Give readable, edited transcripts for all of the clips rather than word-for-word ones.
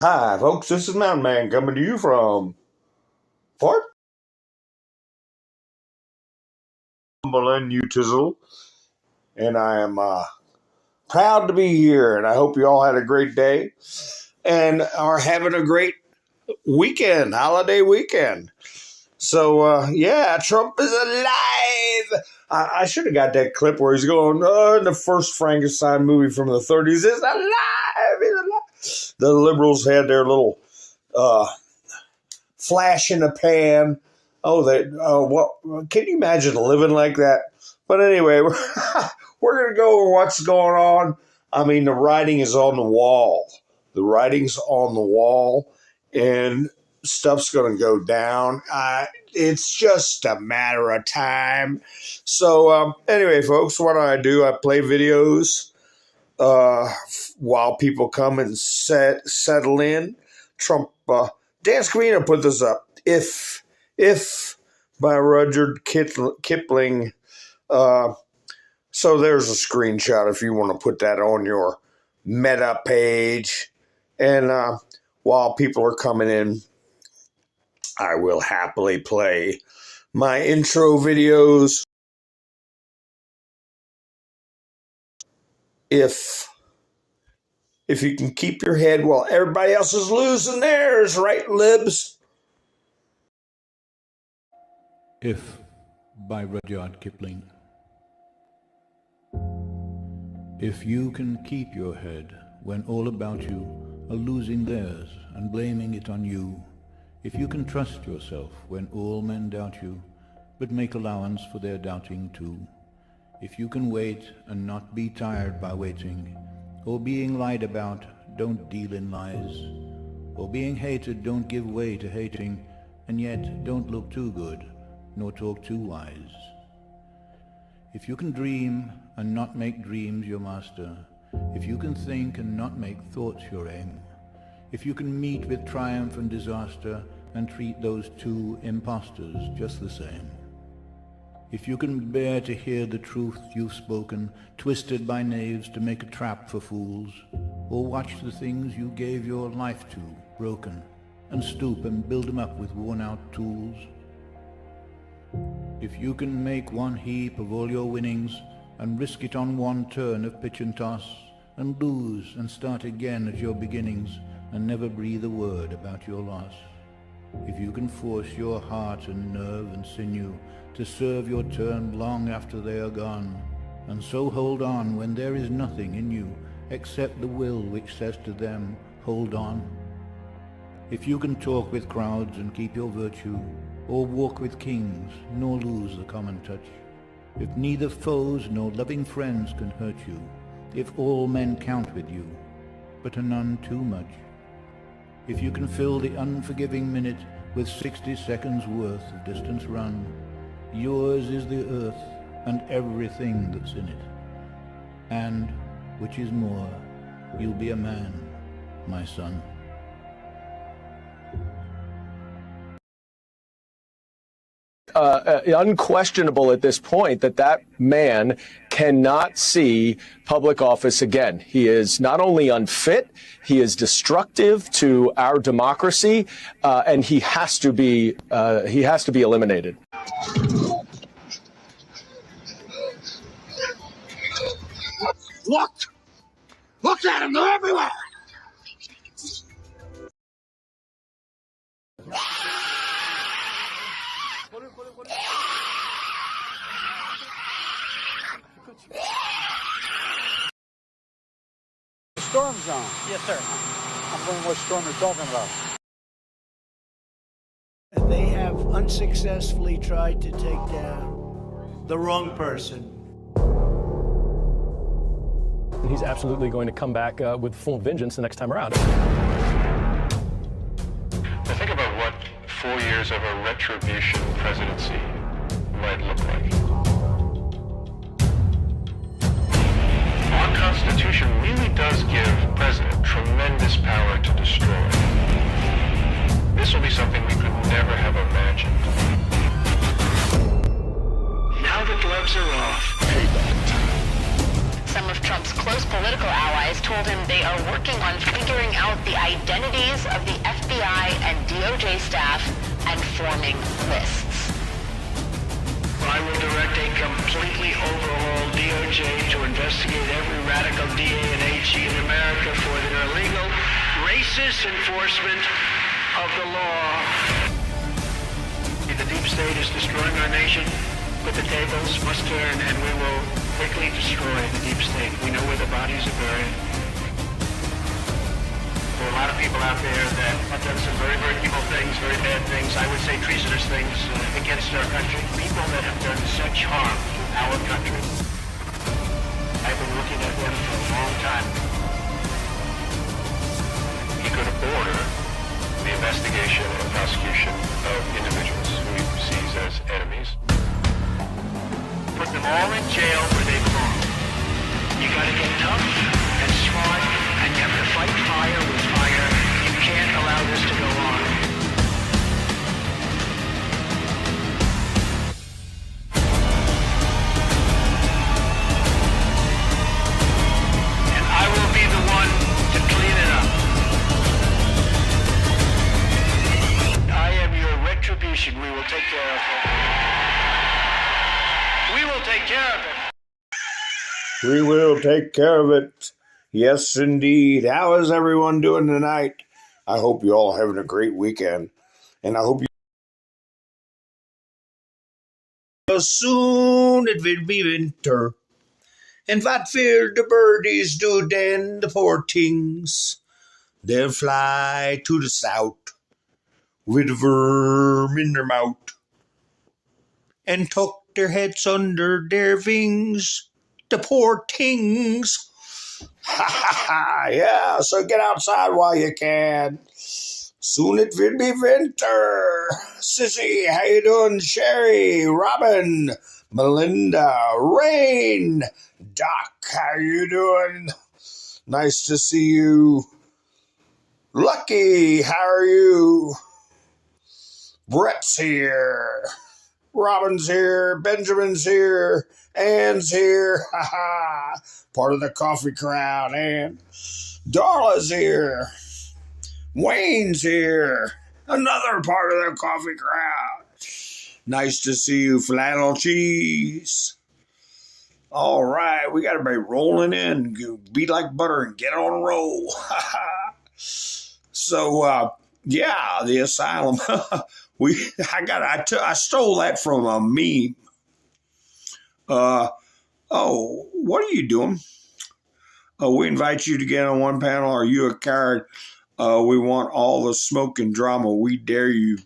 Hi, folks. This is Mountain Man coming to you from Fort Cumberland, Utah, and I am proud to be here. And I hope you all had a great day and are having a great weekend, holiday weekend. So yeah, Trump is alive. I should have got that clip where he's going, in the first Frankenstein movie from the 30s, is alive. He's alive. The liberals had their little flash in the pan. What can you imagine living like that? But anyway, we're going to go over what's going on. I mean, the writing is on the wall. The writing's on the wall, and stuff's going to go down. It's just a matter of time. So anyway, folks, what do? I play videos while people come and settle in. Trump, Dan Scavino put this up. If by Rudyard Kipling. So there's a screenshot if you want to put that on your meta page. And while people are coming in, I will happily play my intro videos. If you can keep your head while everybody else is losing theirs, right, libs? If by Rudyard Kipling. If you can keep your head when all about you are losing theirs and blaming it on you, if you can trust yourself when all men doubt you, but make allowance for their doubting too, if you can wait and not be tired by waiting, or being lied about, don't deal in lies, or being hated, don't give way to hating, and yet don't look too good, nor talk too wise. If you can dream and not make dreams your master, if you can think and not make thoughts your aim, if you can meet with triumph and disaster and treat those two impostors just the same, if you can bear to hear the truth you've spoken, twisted by knaves to make a trap for fools, or watch the things you gave your life to broken, and stoop and build them up with worn-out tools, if you can make one heap of all your winnings and risk it on one turn of pitch and toss, and lose and start again at your beginnings and never breathe a word about your loss, if you can force your heart and nerve and sinew to serve your turn long after they are gone, and so hold on when there is nothing in you except the will which says to them, hold on, if you can talk with crowds and keep your virtue, or walk with kings, nor lose the common touch, if neither foes nor loving friends can hurt you, if all men count with you, but are none too much, if you can fill the unforgiving minute with 60 seconds worth of distance run, yours is the earth and everything that's in it, and, which is more, you'll be a man, my son. Unquestionable at this point that man cannot see public office again. He is not only unfit, he is destructive to our democracy, and he has to be eliminated. Look at them! They're everywhere. Storm zone. Yes, sir. I'm wondering what storm you're talking about. They have unsuccessfully tried to take down the wrong person. He's absolutely going to come back with full vengeance the next time around. Now think about what 4 years of a retribution presidency might look like. Our Constitution really does give the president tremendous power to destroy. This will be something we could never have imagined. Now the gloves are off. Payback time. Some of Trump's close political allies told him they are working on figuring out the identities emails of the FBI and DOJ staff and forming lists. I will direct a completely overhauled DOJ to investigate every radical DA and AG in America for their illegal, racist enforcement of the law. The deep state is destroying our nation, but the tables must turn, and we will quickly destroy the deep state. We know where the bodies are buried. There are a lot of people out there that have done some very, very evil things, very bad things, I would say treasonous things against our country. People that have done such harm to our country. I've been looking at them for a long time. He could order the investigation and prosecution of individuals who he sees as enemies. Put them all in jail where they belong. You gotta get tough and smart, and you have to fight fire with fire. You can't allow this to go on. And I will be the one to clean it up. I am your retribution. We will take care of it. We will take care of it. We will take care of it. Yes, indeed. How is everyone doing tonight? I hope you all having a great weekend. And I hope you... Soon it will be winter. And what will the birdies do then, the poor things? They'll fly to the south with a worm in their mouth and tuck their heads under their wings. The poor things. Ha ha ha, yeah, so get outside while you can. Soon it will be winter. Sissy, how you doing? Sherry, Robin, Melinda, Rain, Doc, how you doing? Nice to see you. Lucky, how are you? Brett's here. Robin's here. Benjamin's here. Ann's here. Ha ha. Part of the coffee crowd. And Darla's here. Wayne's here. Another part of the coffee crowd. Nice to see you, Flannel Cheese. All right, we got everybody rolling in. Be like butter and get on a roll. So, yeah, the asylum. I stole that from a meme. Oh, what are you doing? We invite you to get on one panel. Are you a coward? We want all the smoke and drama. We dare you.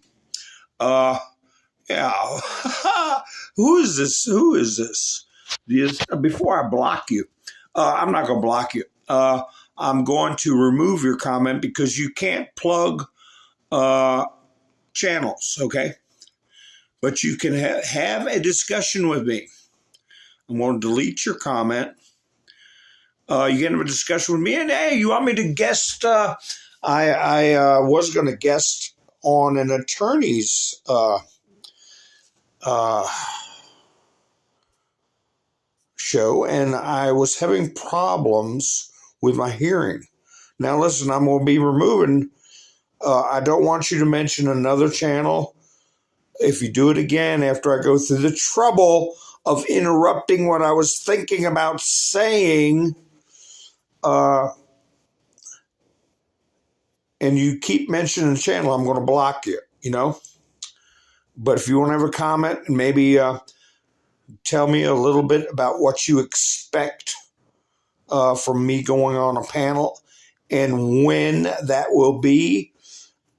Yeah. Who is this? Who is this? Before I block you, I'm not going to block you. I'm going to remove your comment because you can't plug channels, okay? But you can have a discussion with me. I'm going to delete your comment. You can have a discussion with me. And, hey, you want me to guest? I was going to guest on an attorney's show, and I was having problems with my hearing. Now, listen, I'm going to be removing. I don't want you to mention another channel. If you do it again after I go through the trouble of interrupting what I was thinking about saying, and you keep mentioning the channel, I'm going to block you, you know? But if you want to have a comment and maybe tell me a little bit about what you expect from me going on a panel and when that will be,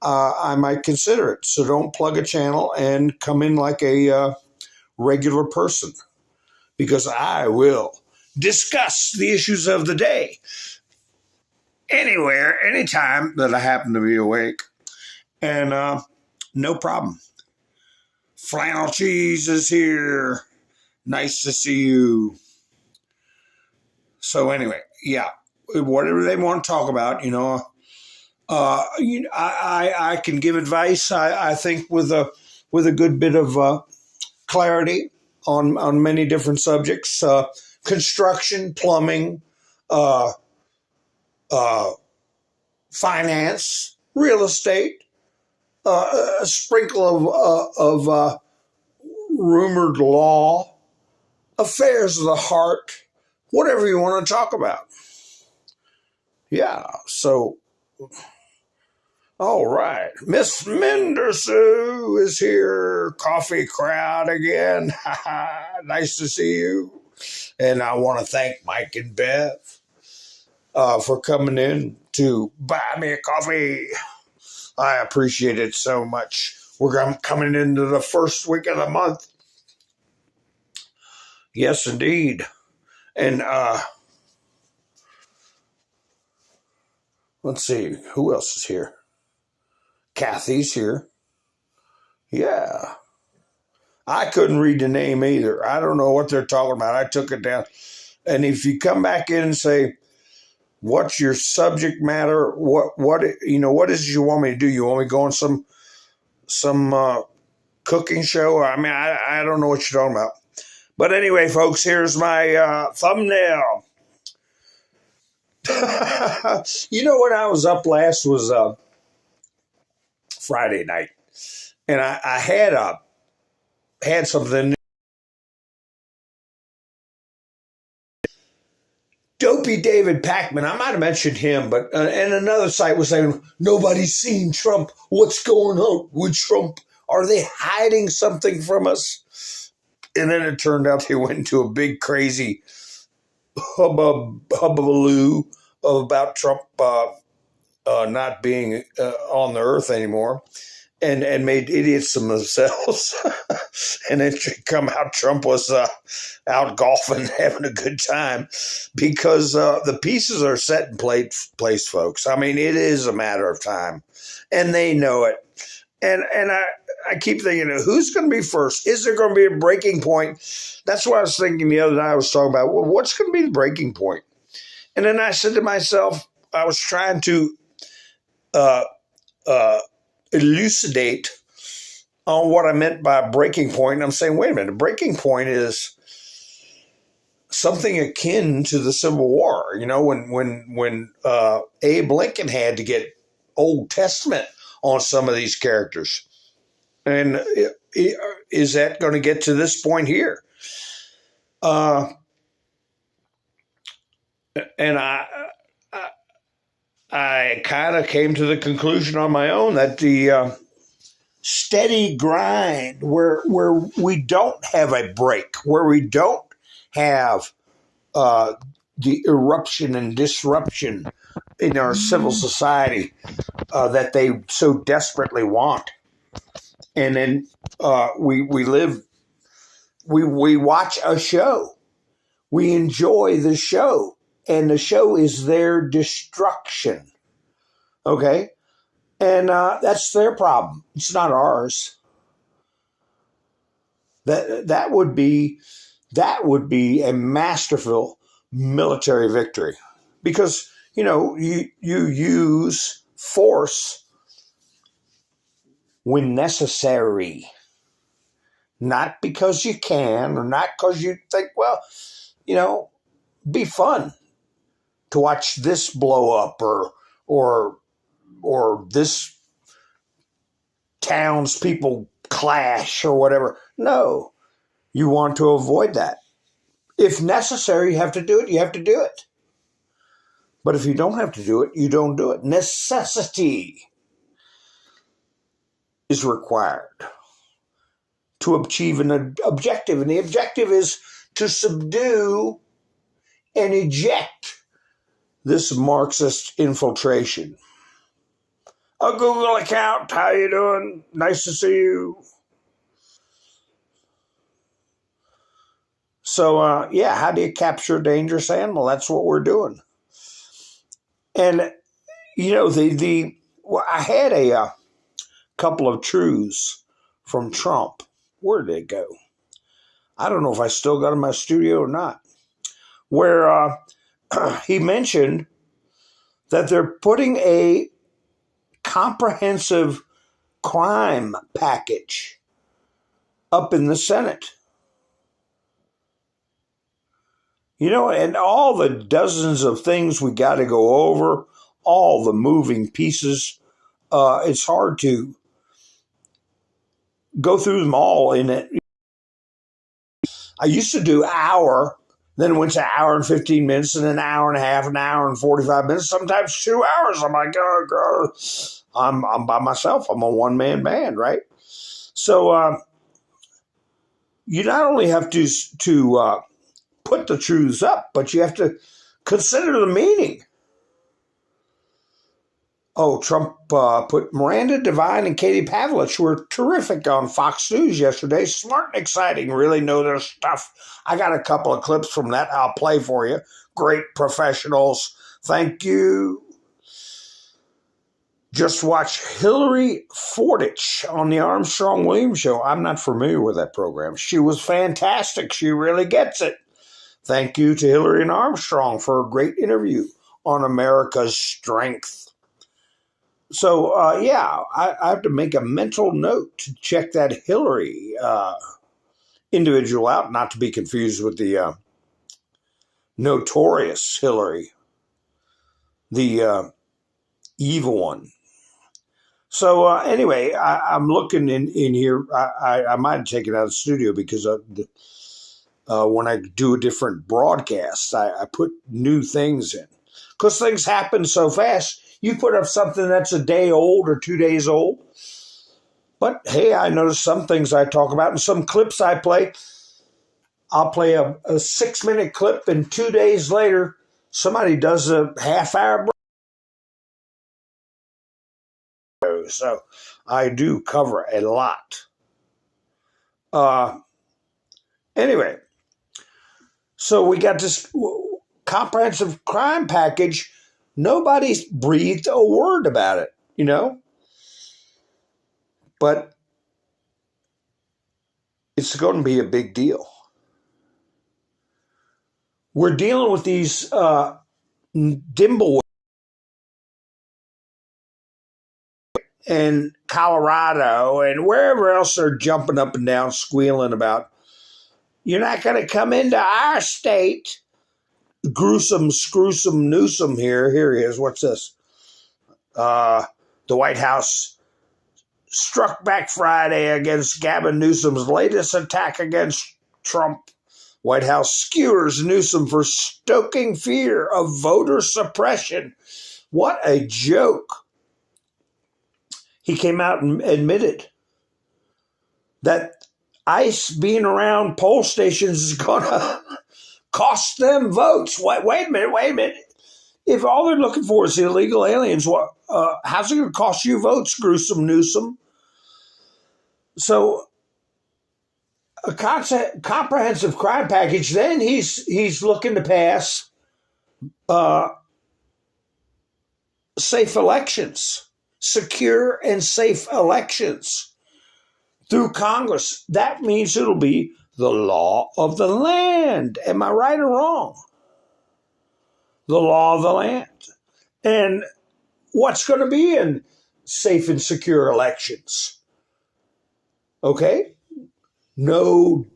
I might consider it. So don't plug a channel and come in like a regular person, because I will discuss the issues of the day anywhere, anytime that I happen to be awake. And no problem. Flannel Cheese is here. Nice to see you. So anyway, yeah, whatever they want to talk about, you know, I can give advice. I think with a good bit of clarity on many different subjects, construction, plumbing, finance, real estate, a sprinkle of rumored law, affairs of the heart, whatever you want to talk about. Yeah, so, all right. Miss Mendersu is here. Coffee crowd again. Nice to see you. And I want to thank Mike and Bev for coming in to buy me a coffee. I appreciate it so much. We're coming into the first week of the month. Yes, indeed. And let's see, who else is here? Kathy's here. Yeah. I couldn't read the name either. I don't know what they're talking about. I took it down. And if you come back in and say, what's your subject matter? What is it you want me to do? You want me to go on some cooking show? I mean, I don't know what you're talking about. But anyway, folks, here's my thumbnail. When I was up last was Friday night, and I had something. Dopey David Packman, I might have mentioned him, but and another site was saying nobody's seen Trump. What's going on with Trump? Are they hiding something from us? And then it turned out they went into a big crazy hubbaloo about Trump not being on the earth anymore, and made idiots of themselves. And it come out Trump was out golfing, having a good time, because the pieces are set in place, folks. I mean, it is a matter of time, and they know it. And I keep thinking, who's going to be first? Is there going to be a breaking point? That's what I was thinking the other night. I was talking about, well, what's going to be the breaking point? And then I said to myself, I was trying to elucidate on what I meant by a breaking point. And I'm saying, wait a minute, a breaking point is something akin to the Civil War. When Abe Lincoln had to get Old Testament on some of these characters. And is that going to get to this point here? And I kind of came to the conclusion on my own that the steady grind where we don't have a break, where we don't have the eruption and disruption in our civil society that they so desperately want. And then we watch a show. We enjoy the show. And the show is their destruction. Okay? And that's their problem. It's not ours. That would be a masterful military victory, because you use force when necessary, not because you can, or not because you think, well, be fun to watch this blow up or this townspeople clash or whatever. No, you want to avoid that. If necessary, you have to do it. You have to do it. But if you don't have to do it, you don't do it. Necessity is required to achieve an objective. And the objective is to subdue and eject this Marxist infiltration. A Google account. How you doing? Nice to see you. So, how do you capture a dangerous animal? That's what we're doing. And, I had a couple of truths from Trump. Where did they go? I don't know if I still got in my studio or not. Where he mentioned that they're putting a comprehensive crime package up in the Senate. And all the dozens of things we got to go over, all the moving pieces it's hard to go through them all in it. I used to do hour, then it went to hour and 15 minutes, and then an hour and a half, an hour and 45 minutes, sometimes 2 hours. I'm like, oh, God. I'm by myself. I'm a one-man band, right? So you not only have to put the truths up, but you have to consider the meaning. Oh, Trump put Miranda Devine and Katie Pavlich were terrific on Fox News yesterday. Smart and exciting, really know their stuff. I got a couple of clips from that I'll play for you. Great professionals. Thank you. Just watch Hillary Fordich on the Armstrong Williams Show. I'm not familiar with that program. She was fantastic. She really gets it. Thank you to Hillary and Armstrong for a great interview on America's strength. So, I have to make a mental note to check that Hillary individual out, not to be confused with the notorious Hillary, the evil one. So, anyway, I'm looking in here. I might have taken it out of the studio because when I do a different broadcast, I put new things in. Because things happen so fast. You put up something that's a day old or 2 days old. But, hey, I notice some things I talk about and some clips I play. I'll play a 6-minute clip, and 2 days later, somebody does a half-hour break. So I do cover a lot. Anyway, so we got this comprehensive crime package. Nobody's breathed a word about it, But it's going to be a big deal. We're dealing with these dimble in Colorado and wherever else they're jumping up and down, squealing about, you're not going to come into our state. Gruesome, screwsome, Newsom here. Here he is. What's this? The White House struck back Friday against Gavin Newsom's latest attack against Trump. White House skewers Newsom for stoking fear of voter suppression. What a joke. He came out and admitted that ICE being around poll stations is going to cost them votes. Wait a minute. If all they're looking for is illegal aliens, how's it going to cost you votes, gruesome Newsom? So a comprehensive crime package, then he's looking to pass safe elections, secure and safe elections through Congress. That means it'll be the law of the land. Am I right or wrong? The law of the land. And what's going to be in safe and secure elections? Okay? No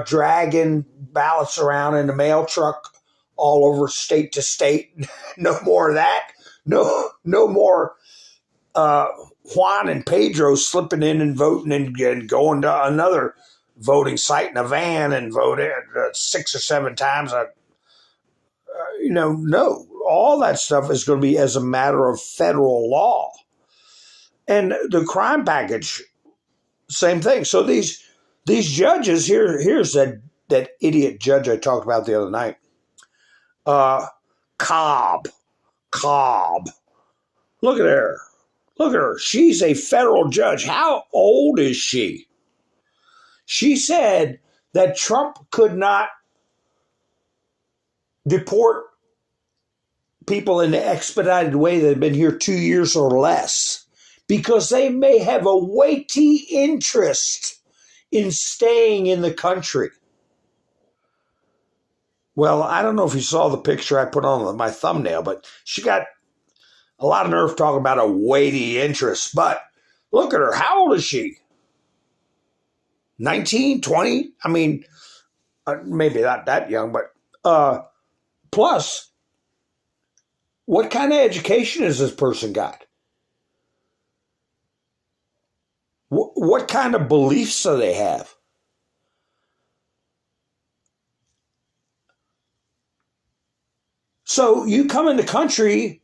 dragging ballots around in the mail truck all over state to state. No more of that. No more Juan and Pedro slipping in and voting and going to another voting site in a van and voting 6 or 7 times. No. All that stuff is going to be as a matter of federal law. And the crime package, same thing. So these judges, here's that idiot judge I talked about the other night. Cobb. Look at her. She's a federal judge. How old is she? She said that Trump could not deport people in the expedited way that have been here 2 years or less because they may have a weighty interest in staying in the country. Well, I don't know if you saw the picture I put on my thumbnail, but she got a lot of nerve talking about a weighty interest. But look at her. How old is she? 19, 20? I mean, maybe not that young, but plus, what kind of education has this person got? what kind of beliefs do they have? So you come in the country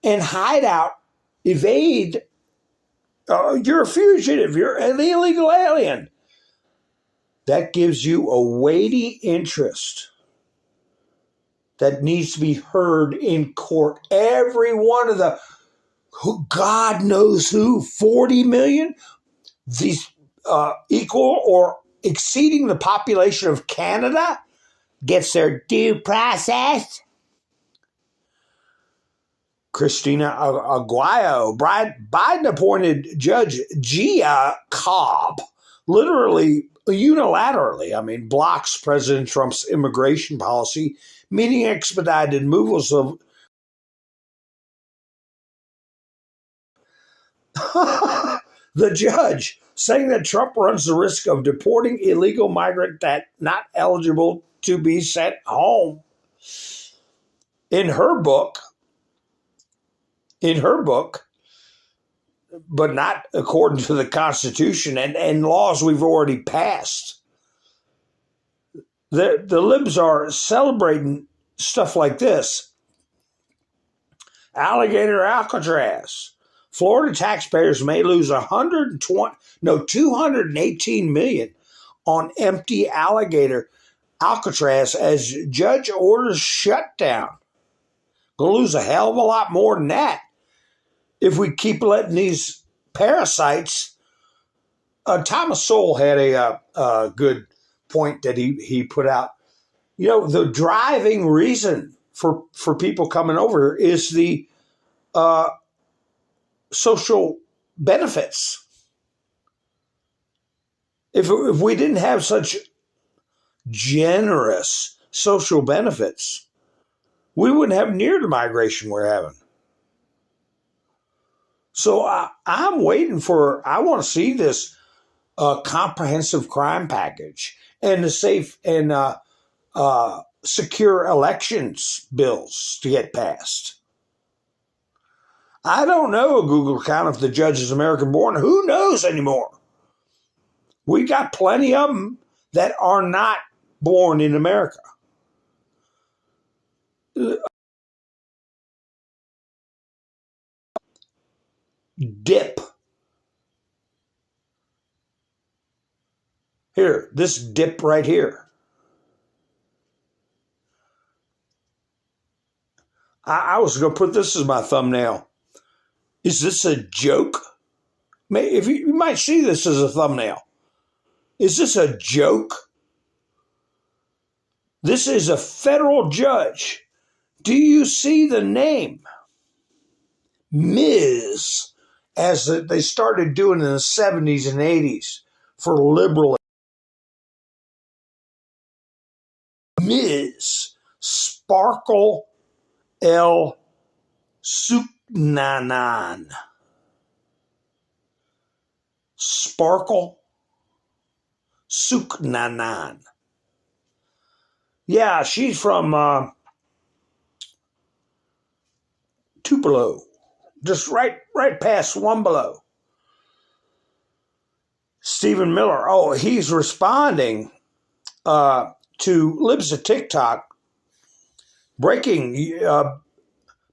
and hide out, evade. You're a fugitive. You're an illegal alien. That gives you a weighty interest that needs to be heard in court. Every one of the, God knows who, 40 million, these equal or exceeding the population of Canada, gets their due process. Christina Aguayo, Biden appointed Judge Gia Cobb, literally unilaterally, blocks President Trump's immigration policy, meaning expedited removals of the judge, saying that Trump runs the risk of deporting illegal migrant that not eligible to be sent home. In her book, but not according to the Constitution and laws we've already passed. The libs are celebrating stuff like this. Alligator Alcatraz. Florida taxpayers may lose 218 million on empty alligator Alcatraz as judge orders shutdown. Gonna lose a hell of a lot more than that if we keep letting these parasites. Thomas Sowell had a good point that he put out. The driving reason for people coming over is the social benefits. If we didn't have such generous social benefits, we wouldn't have near the migration we're having. So I'm waiting I want to see this comprehensive crime package and the safe and secure elections bills to get passed. I don't know a Google account if the judge is American born. Who knows anymore? We got plenty of them that are not born in America. Dip. Here, this dip right here. I was going to put this as my thumbnail. Is this a joke? If you might see this as a thumbnail. Is this a joke? This is a federal judge. Do you see the name? Ms., as they started doing in the 70s and 80s for liberal. Ms. Sparkle L. Suknanan. Sparkle Suknanan. Yeah, she's from Tupelo, just right past One Below. Stephen Miller, he's responding to Libs of TikTok. Breaking,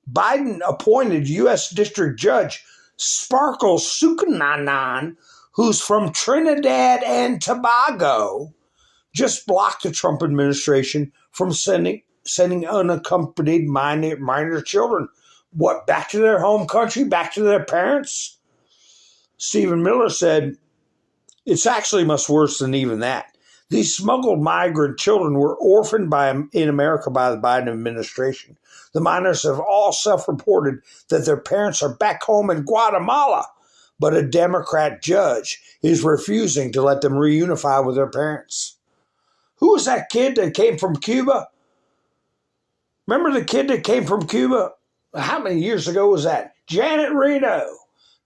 Biden appointed U.S. District Judge Sparkle Suknanan, who's from Trinidad and Tobago, just blocked the Trump administration from sending unaccompanied minor children. What, back to their home country, back to their parents? Stephen Miller said, it's actually much worse than even that. These smuggled migrant children were orphaned in America by the Biden administration. The minors have all self-reported that their parents are back home in Guatemala, but a Democrat judge is refusing to let them reunify with their parents. Who was that kid that came from Cuba? Remember the kid that came from Cuba? How many years ago was that? Janet Reno.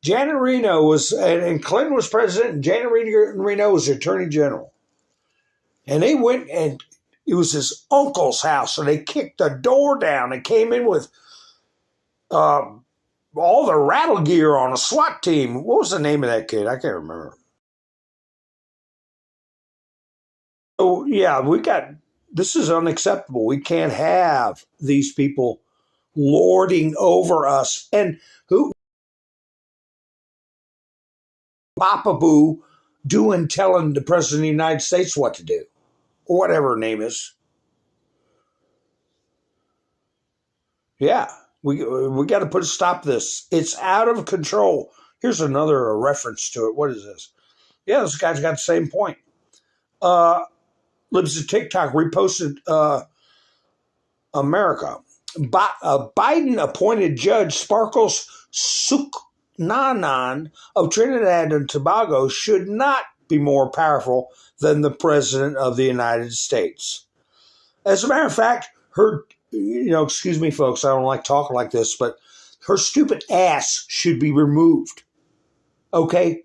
Janet Reno was, and Clinton was president, and Janet Reno was attorney general. And they went, and it was his uncle's house, so they kicked the door down and came in with all the rattle gear on a SWAT team. What was the name of that kid? I can't remember. So, yeah, this is unacceptable. We can't have these people lording over us. And who, Papa Boo, telling the President of the United States what to do, or whatever her name is. Yeah, we got to put a stop to this. It's out of control. Here's another reference to it. What is this? Yeah, this guy's got the same point. Libs of TikTok reposted America. Biden-appointed Judge Sparkles Suknanan of Trinidad and Tobago should not be more powerful than the President of the United States. As a matter of fact, her, excuse me, folks, I don't like talking like this, but her stupid ass should be removed. Okay?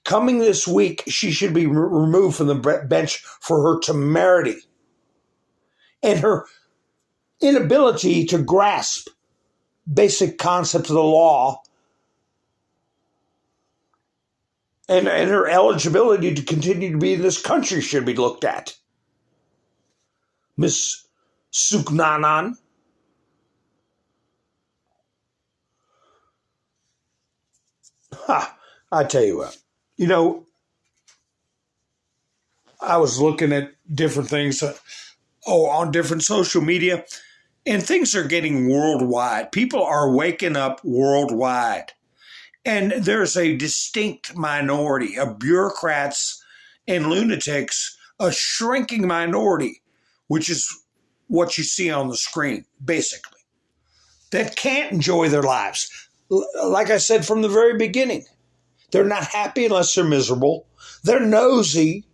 Coming this week, she should be removed from the bench for her temerity and her inability to grasp basic concepts of the law and her eligibility to continue to be in this country should be looked at. Miss Suknanan. I tell you what, I was looking at different things on different social media, and things are getting worldwide. People are waking up worldwide. And there's a distinct minority of bureaucrats and lunatics, a shrinking minority, which is what you see on the screen, basically, that can't enjoy their lives. Like I said from the very beginning, they're not happy unless they're miserable. They're nosy,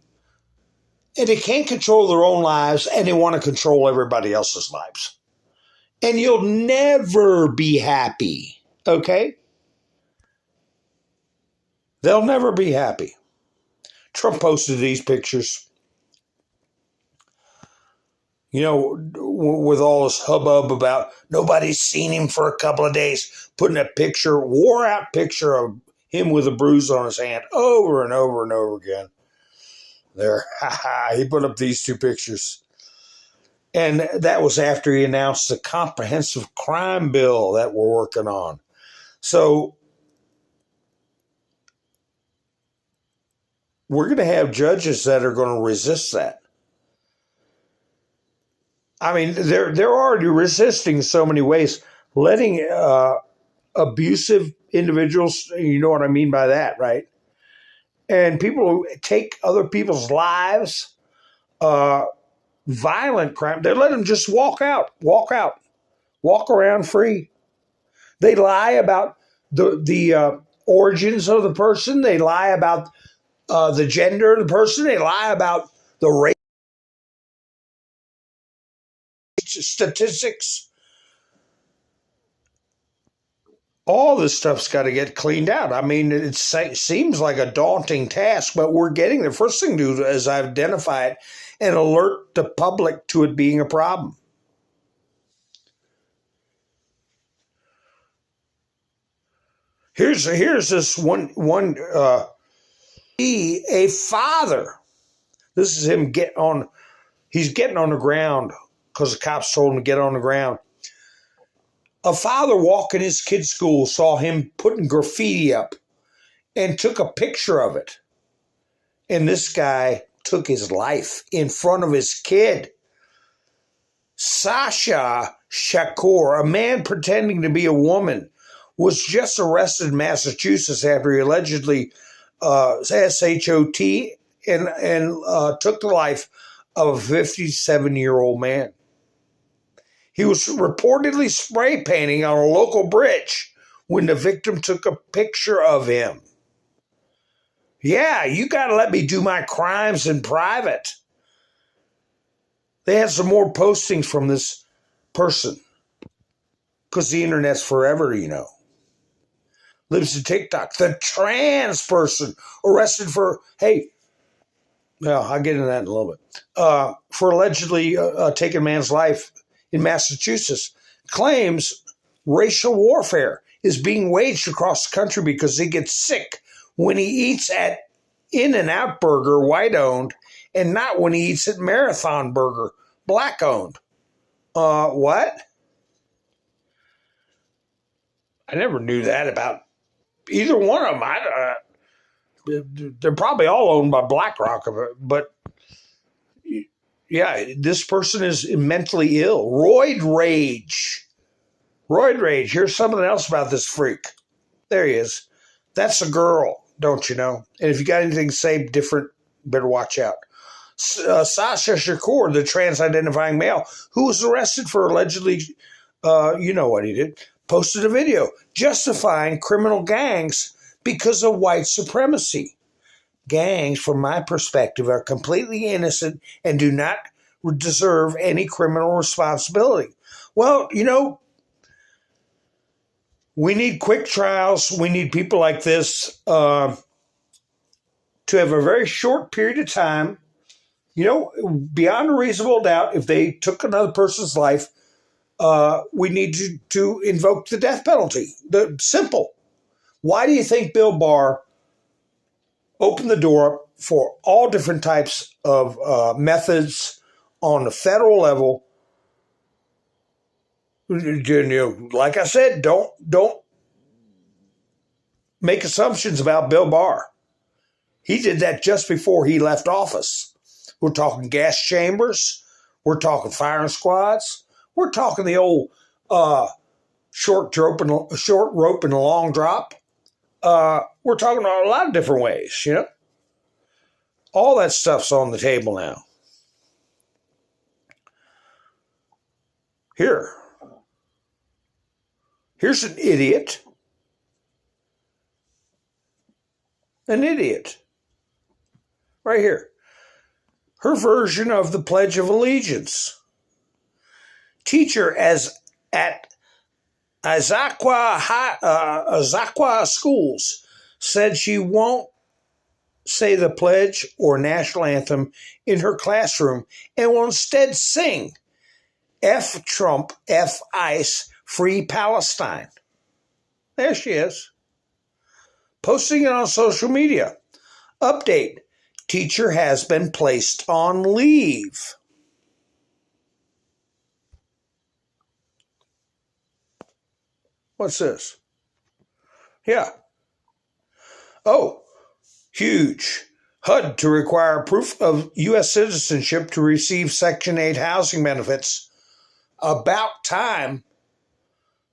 and they can't control their own lives, and they want to control everybody else's lives. And you'll never be happy, okay? They'll never be happy. Trump posted these pictures. With all this hubbub about nobody's seen him for a couple of days, putting a wore out picture of him with a bruise on his hand over and over and over again. There, he put up these two pictures. And that was after he announced the comprehensive crime bill that we're working on. So we're going to have judges that are going to resist that. I mean, they're already resisting so many ways, letting abusive individuals, you know what I mean by that, right? And people who take other people's lives, violent crime, they let them just walk around free. They lie about the origins of the person. They lie about the gender of the person. They lie about the race statistics. All this stuff's got to get cleaned out. I mean, it seems like a daunting task, but we're getting there. First thing to do is identify it and alert the public to it being a problem. Here's this one a father. This is him he's getting on the ground because the cops told him to get on the ground. A father walking his kid's school saw him putting graffiti up and took a picture of it. And this guy took his life in front of his kid. Sasha Shakur, a man pretending to be a woman, was just arrested in Massachusetts after he allegedly SHOT and took the life of a 57-year-old man. He was reportedly spray painting on a local bridge when the victim took a picture of him. Yeah, you got to let me do my crimes in private. They had some more postings from this person because the internet's forever, Lives in TikTok. The trans person arrested for, I'll get into that in a little bit, for allegedly taking a man's life in Massachusetts, claims racial warfare is being waged across the country because he gets sick when he eats at In-N-Out Burger, white-owned, and not when he eats at Marathon Burger, black owned. What? I never knew that about either one of them. They're probably all owned by BlackRock, but yeah, this person is mentally ill. Roid rage. Roid rage. Here's something else about this freak. There he is. That's a girl, don't you know? And if you got anything to say different, better watch out. Sasha Shakur, the trans-identifying male, who was arrested for allegedly, you know what he did, posted a video justifying criminal gangs because of white supremacy. Gangs, from my perspective, are completely innocent and do not deserve any criminal responsibility. Well, you know, we need quick trials. We need people like this to have a very short period of time. You know, beyond a reasonable doubt, if they took another person's life, we need to invoke the death penalty. Simple. Why do you think Bill Barr opened the door up for all different types of methods on the federal level? You know, like I said, don't make assumptions about Bill Barr. He did that just before he left office. We're talking gas chambers. We're talking firing squads. We're talking the old short rope and long drop. We're talking a lot of different ways, you know. All that stuff's on the table now. Here's an idiot. An idiot. Right here. Her version of the Pledge of Allegiance. Teacher at Azaqua schools said she won't say the pledge or national anthem in her classroom and will instead sing F Trump, F ICE, Free Palestine. There she is. Posting it on social media. Update. Teacher has been placed on leave. What's this? Yeah. Oh, huge. HUD to require proof of U.S. citizenship to receive Section 8 housing benefits. About time.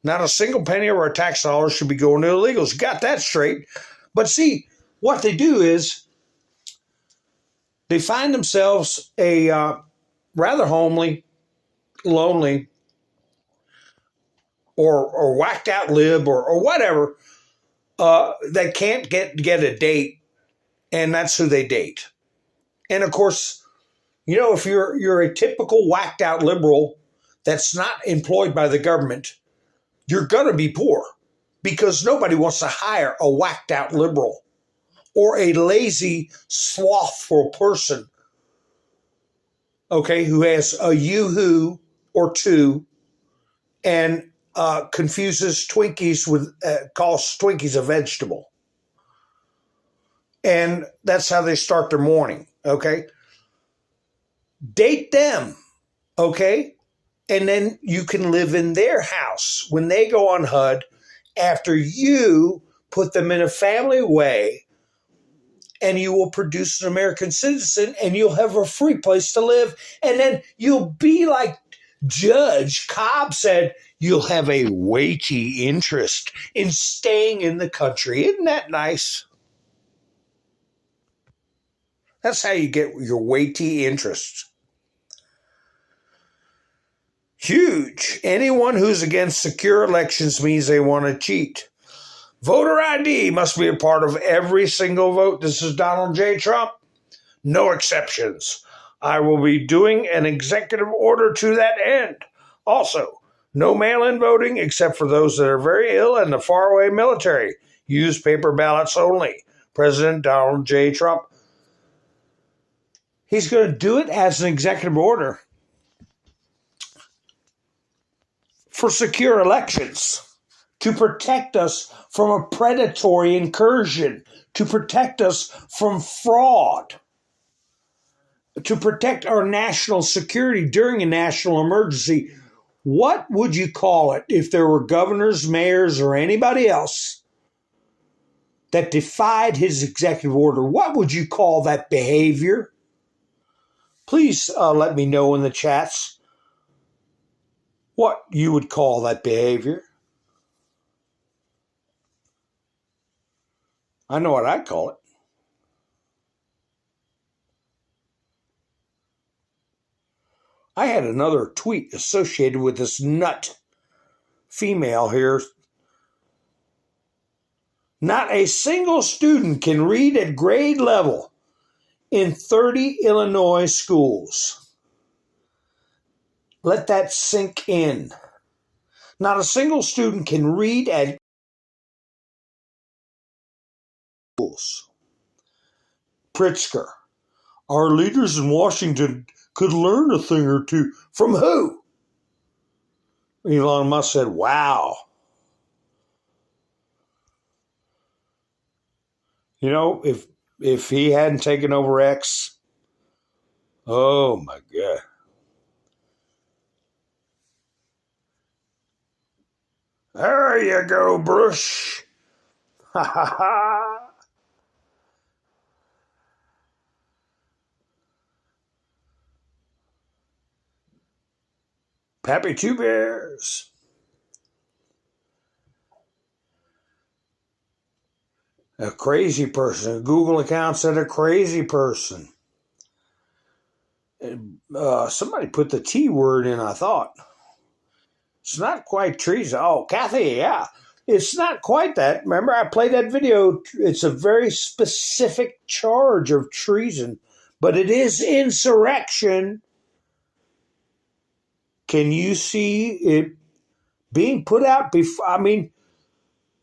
Not a single penny of our tax dollars should be going to illegals. You got that straight. But see, what they do is they find themselves a rather homely, lonely, or whacked out lib or whatever that can't get a date, and that's who they date. And of course, you know, if you're a typical whacked out liberal that's not employed by the government, you're gonna be poor because nobody wants to hire a whacked out liberal or a lazy, slothful person, okay, who has a yoo-hoo or two and confuses Twinkies with, calls Twinkies a vegetable. And that's how they start their morning, okay? Date them, okay? And then you can live in their house when they go on HUD after you put them in a family way, and you will produce an American citizen, and you'll have a free place to live. And then you'll be like Judge Cobb said, you'll have a weighty interest in staying in the country. Isn't that nice? That's how you get your weighty interest. Huge. Anyone who's against secure elections means they want to cheat. Voter ID must be a part of every single vote. This is Donald J. Trump. No exceptions. I will be doing an executive order to that end. Also, no mail-in voting except for those that are very ill and the faraway military. Use paper ballots only. President Donald J. Trump. He's going to do it as an executive order for secure elections, to protect us from a predatory incursion, to protect us from fraud. to protect our national security during a national emergency. What would you call it if there were governors, mayors, or anybody else that defied his executive order? What would you call that behavior? Please let me know in the chats what you would call that behavior. I know what I'd call it. I had another tweet associated with this nut female here. Not a single student can read at grade level in 30 Illinois schools. Let that sink in. Not a single student can read at schools. Pritzker, our leaders in Washington could learn a thing or two. From who? Elon Musk said, wow. You know, if he hadn't taken over X, oh my God. There you go, Bush. Ha ha ha. Happy Two Bears. A crazy person. A Google account said a crazy person. Somebody put the T word in, I thought. It's not quite treason. Oh, Kathy, yeah. It's not quite that. Remember, I played that video. It's a very specific charge of treason, but it is insurrection. Can you see it being put out before? I mean,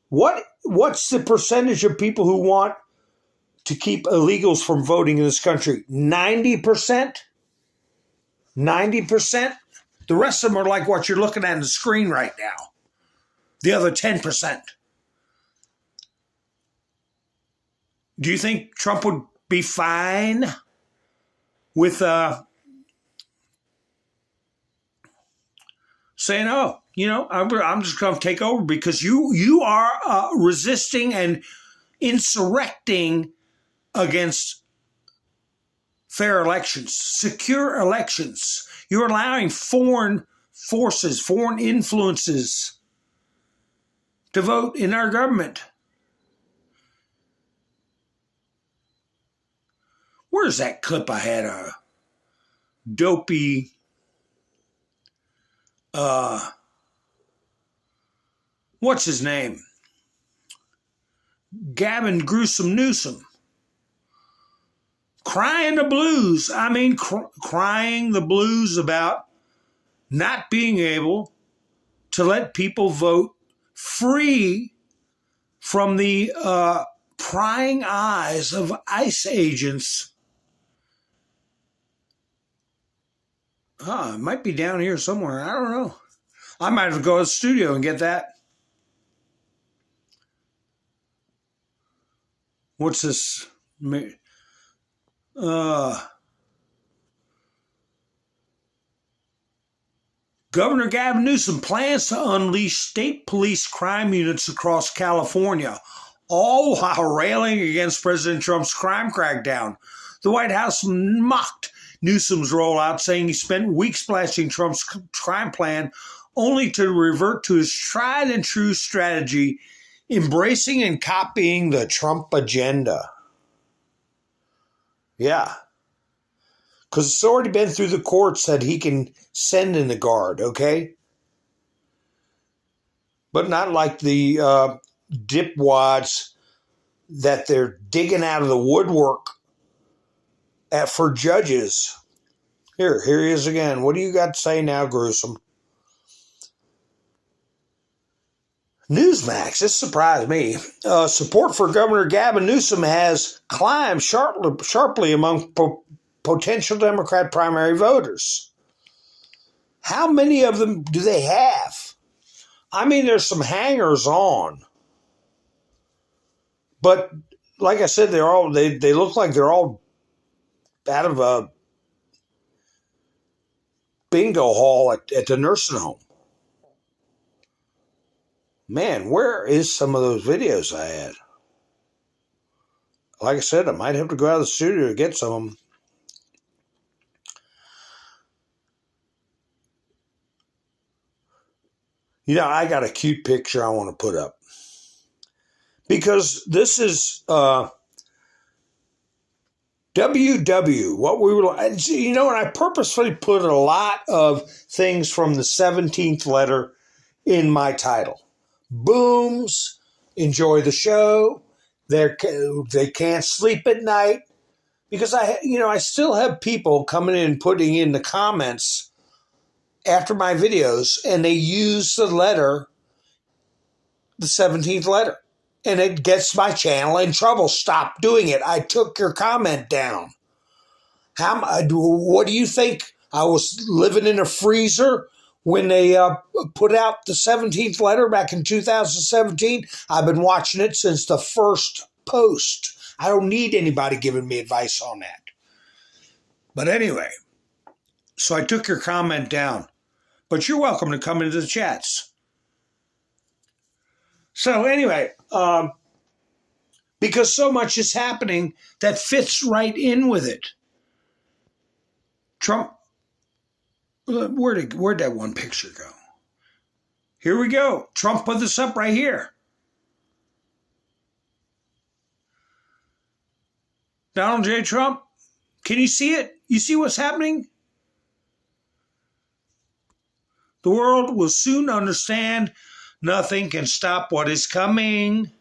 what's the percentage of people who want to keep illegals from voting in this country? 90%? 90%? The rest of them are like what you're looking at on the screen right now. The other 10%. Do you think Trump would be fine with saying, oh, you know, I'm just going to take over because you are resisting and insurrecting against fair elections, secure elections. You're allowing foreign forces, foreign influences to vote in our government. Where's that clip I had? A dopey what's his name? Gavin Gruesome Newsom. Crying the blues. I mean, crying the blues about not being able to let people vote free from the prying eyes of ICE agents. It might be down here somewhere. I don't know. I might have to go to the studio and get that. What's this? Governor Gavin Newsom plans to unleash state police crime units across California, all while railing against President Trump's crime crackdown. The White House mocked Newsom's rollout, saying he spent weeks blasting Trump's crime plan only to revert to his tried and true strategy, embracing and copying the Trump agenda. Yeah. Because it's already been through the courts that he can send in the guard, okay? But not like the dipwads that they're digging out of the woodwork for judges. Here he is again. What do you got to say now, Gruesome? Newsmax, this surprised me. Support for Governor Gavin Newsom has climbed sharply among potential Democrat primary voters. How many of them do they have? I mean, there's some hangers on. But like I said, they look like they're all out of bingo hall at the nursing home. Man, where is some of those videos I had? Like I said, I might have to go out of the studio to get some of them. You know, I got a cute picture I want to put up. Because this is WW, what we were, you know, and I purposefully put a lot of things from the 17th letter in my title. Booms, enjoy the show. They can't sleep at night. Because I still have people coming in and putting in the comments after my videos, and they use the letter, the 17th letter. And it gets my channel in trouble. Stop doing it. I took your comment down. What do you think? I was living in a freezer when they put out the 17th letter back in 2017. I've been watching it since the first post. I don't need anybody giving me advice on that. But anyway, so I took your comment down. But you're welcome to come into the chats. So anyway, because so much is happening that fits right in with it. Trump, where'd that one picture go? Here we go. Trump put this up right here. Donald J. Trump, can you see it? You see what's happening? The world will soon understand nothing can stop what is coming.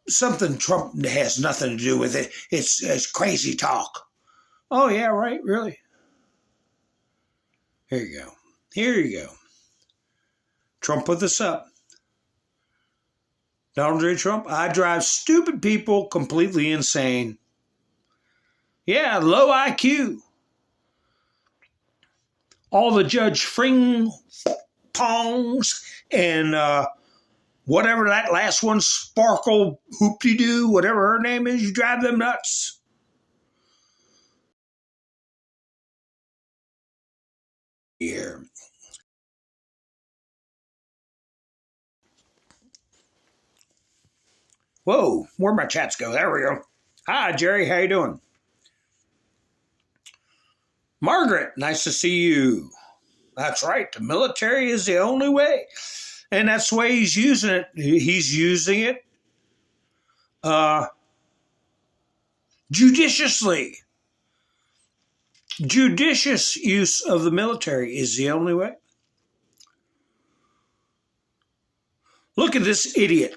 Something Trump has nothing to do with it. It's crazy talk. Oh yeah, right, really. Here you go. Here you go. Trump put this up. Donald J. Trump, I drive stupid people completely insane. Yeah, low IQ. All the Judge Fring Pongs and whatever that last one, Sparkle Hoop-de-Doo, whatever her name is, you drive them nuts. Here. Whoa, where'd my chats go? There we go. Hi, Jerry. How you doing? Margaret, nice to see you. That's right. The military is the only way. And that's the way he's using it. He's using it judiciously. Judicious use of the military is the only way. Look at this idiot.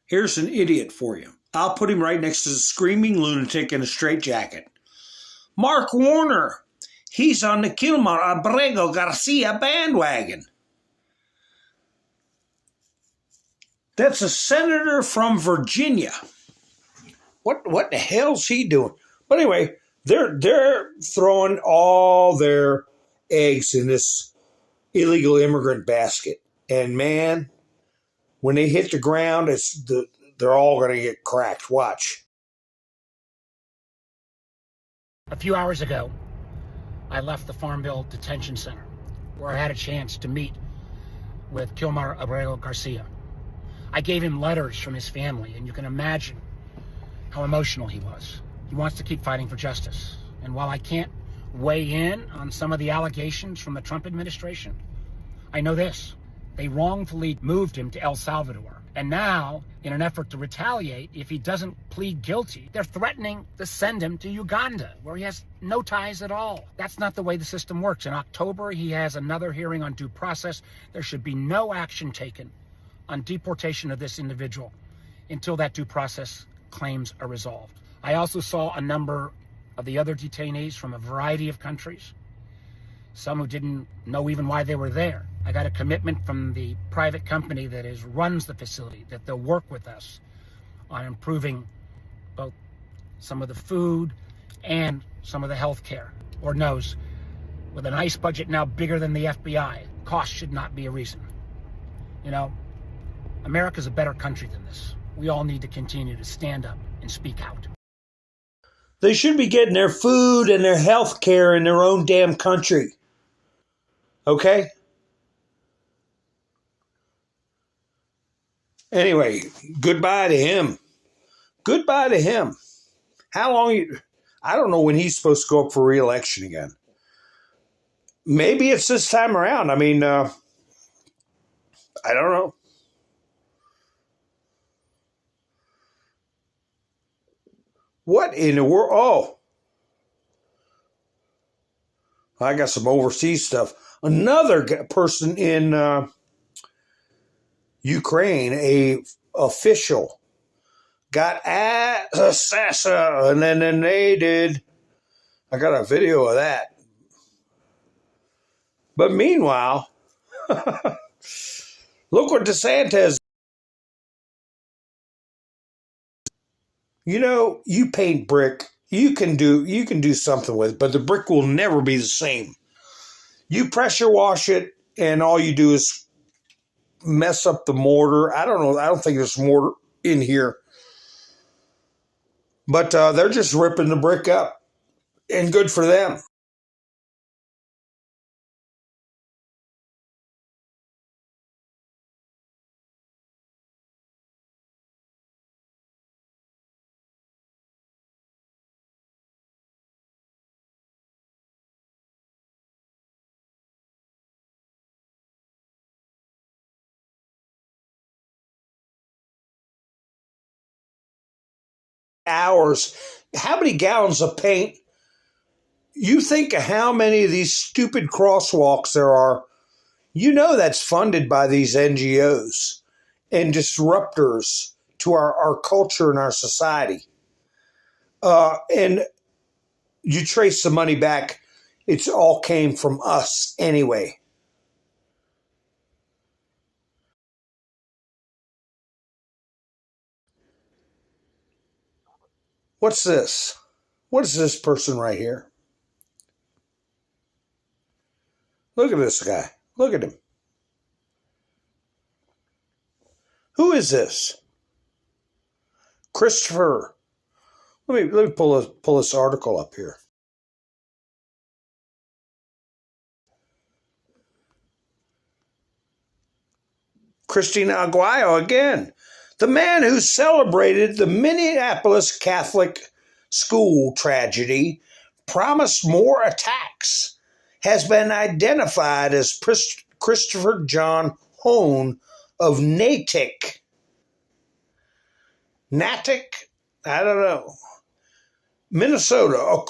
Here's an idiot for you. I'll put him right next to the screaming lunatic in a straitjacket. Mark Warner. He's on the Kilmer Abrego Garcia bandwagon. That's a senator from Virginia. What the hell's he doing? But anyway, they're throwing all their eggs in this illegal immigrant basket. And man, when they hit the ground, they're all going to get cracked. Watch. A few hours ago, I left the Farm Bill Detention Center, where I had a chance to meet with Kilmar Abrego Garcia. I gave him letters from his family, and you can imagine how emotional he was. He wants to keep fighting for justice. And while I can't weigh in on some of the allegations from the Trump administration, I know this. They wrongfully moved him to El Salvador. And now, in an effort to retaliate, if he doesn't plead guilty, they're threatening to send him to Uganda, where he has no ties at all. That's not the way the system works. In October, he has another hearing on due process. There should be no action taken on deportation of this individual until that due process claims are resolved. I also saw a number of the other detainees from a variety of countries, some who didn't know even why they were there. I got a commitment from the private company that runs the facility that they'll work with us on improving both some of the food and some of the health care. Lord knows, with an ICE budget now bigger than the FBI, cost should not be a reason. You know, America's a better country than this. We all need to continue to stand up and speak out. They should be getting their food and their health care in their own damn country. Okay? Anyway, goodbye to him. Goodbye to him. How long? I don't know when he's supposed to go up for re-election again. Maybe it's this time around. I mean, I don't know. What in the world? Oh, I got some overseas stuff. Another person in Ukraine, a official, got assassinated, and then they did. I got a video of that. But meanwhile, look what DeSantis. You know, you paint brick, you can do something with it, but the brick will never be the same. You pressure wash it, and all you do is mess up the mortar. I don't know. I don't think there's mortar in here. But they're just ripping the brick up, and good for them. Hours. How many gallons of paint? You think of how many of these stupid crosswalks there are. You know that's funded by these NGOs and disruptors to our culture and our society. And you trace the money back, it's all came from us anyway. What's this? What is this person right here? Look at this guy. Look at him. Who is this? Christopher. Let me pull this article up here. Christina Aguayo again. The man who celebrated the Minneapolis Catholic school tragedy promised more attacks has been identified as Christopher John Hone of Natick. Natick? I don't know. Minnesota.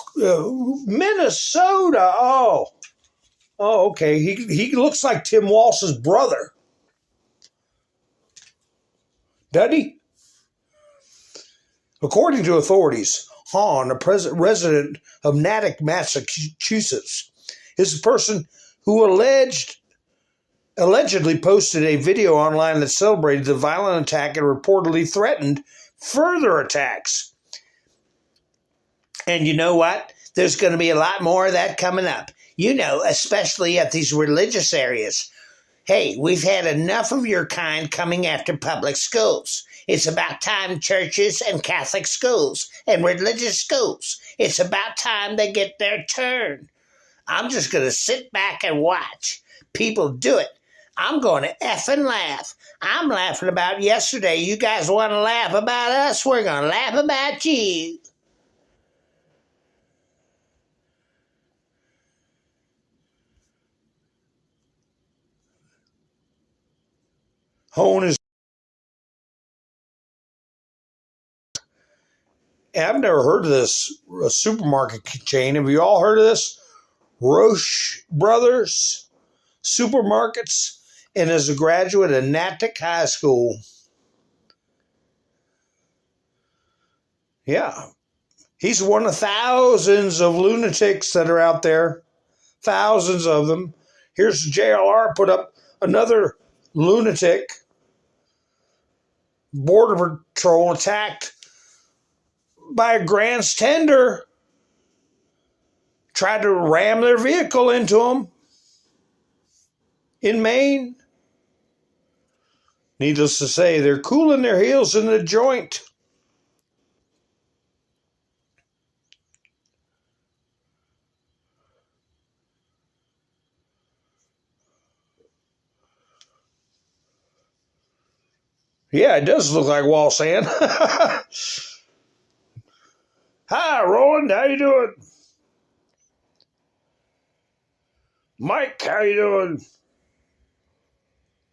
Minnesota. Oh, okay. He looks like Tim Walsh's brother. Doesn't he? According to authorities, Hahn, a resident of Natick, Massachusetts, is a person who allegedly posted a video online that celebrated the violent attack and reportedly threatened further attacks. And you know what? There's going to be a lot more of that coming up. You know, especially at these religious areas. Hey, we've had enough of your kind coming after public schools. It's about time churches and Catholic schools and religious schools. It's about time they get their turn. I'm just going to sit back and watch people do it. I'm going to effing laugh. I'm laughing about yesterday. You guys want to laugh about us? We're going to laugh about you. Hone is. I've never heard of this supermarket chain. Have you all heard of this? Roche Brothers Supermarkets, and is a graduate of Natick High School. Yeah. He's one of thousands of lunatics that are out there. Thousands of them. Here's JLR put up another lunatic. Border Patrol attacked by a Grant's tender. Tried to ram their vehicle into them in Maine. Needless to say, they're cooling their heels in the joint. Yeah, it does look like wall sand. Hi, Roland. How you doing? Mike, how you doing?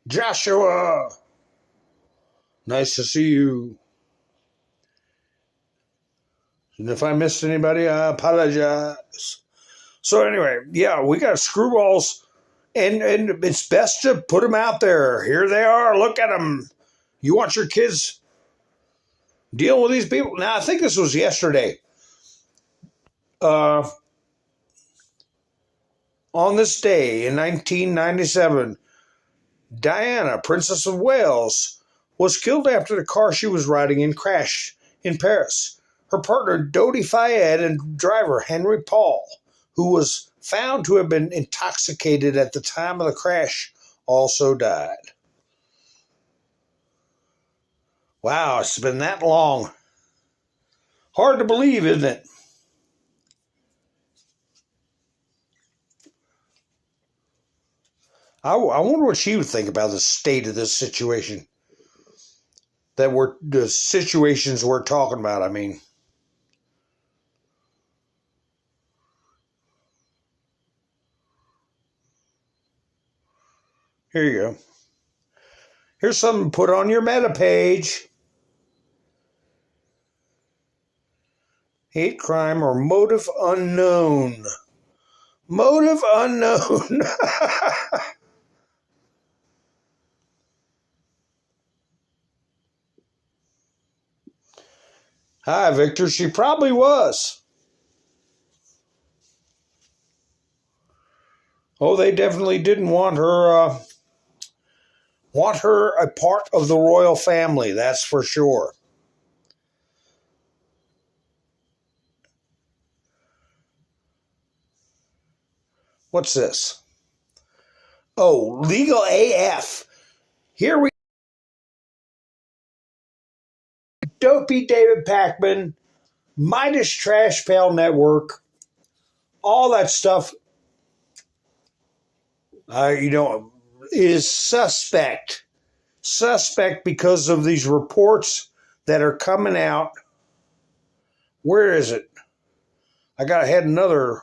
Joshua. Nice to see you. And if I missed anybody, I apologize. So anyway, yeah, we got screwballs, and it's best to put them out there. Here they are. Look at them. You want your kids dealing with these people? Now, I think this was yesterday. On this day in 1997, Diana, Princess of Wales, was killed after the car she was riding in crashed in Paris. Her partner, Dodi Fayed, and driver, Henry Paul, who was found to have been intoxicated at the time of the crash, also died. Wow, it's been that long. Hard to believe, isn't it? I wonder what she would think about the state of this situation. The situations we're talking about, I mean. Here you go. Here's something to put on your meta page. Hate crime or motive unknown. Motive unknown. Hi, Victor. She probably was. Oh, they definitely didn't want her a part of the royal family, that's for sure. What's this? Oh, legal AF. Here we Dopey David Pakman, Midas Trash Pail Network, all that stuff, is suspect. Suspect because of these reports that are coming out. Where is it? I had another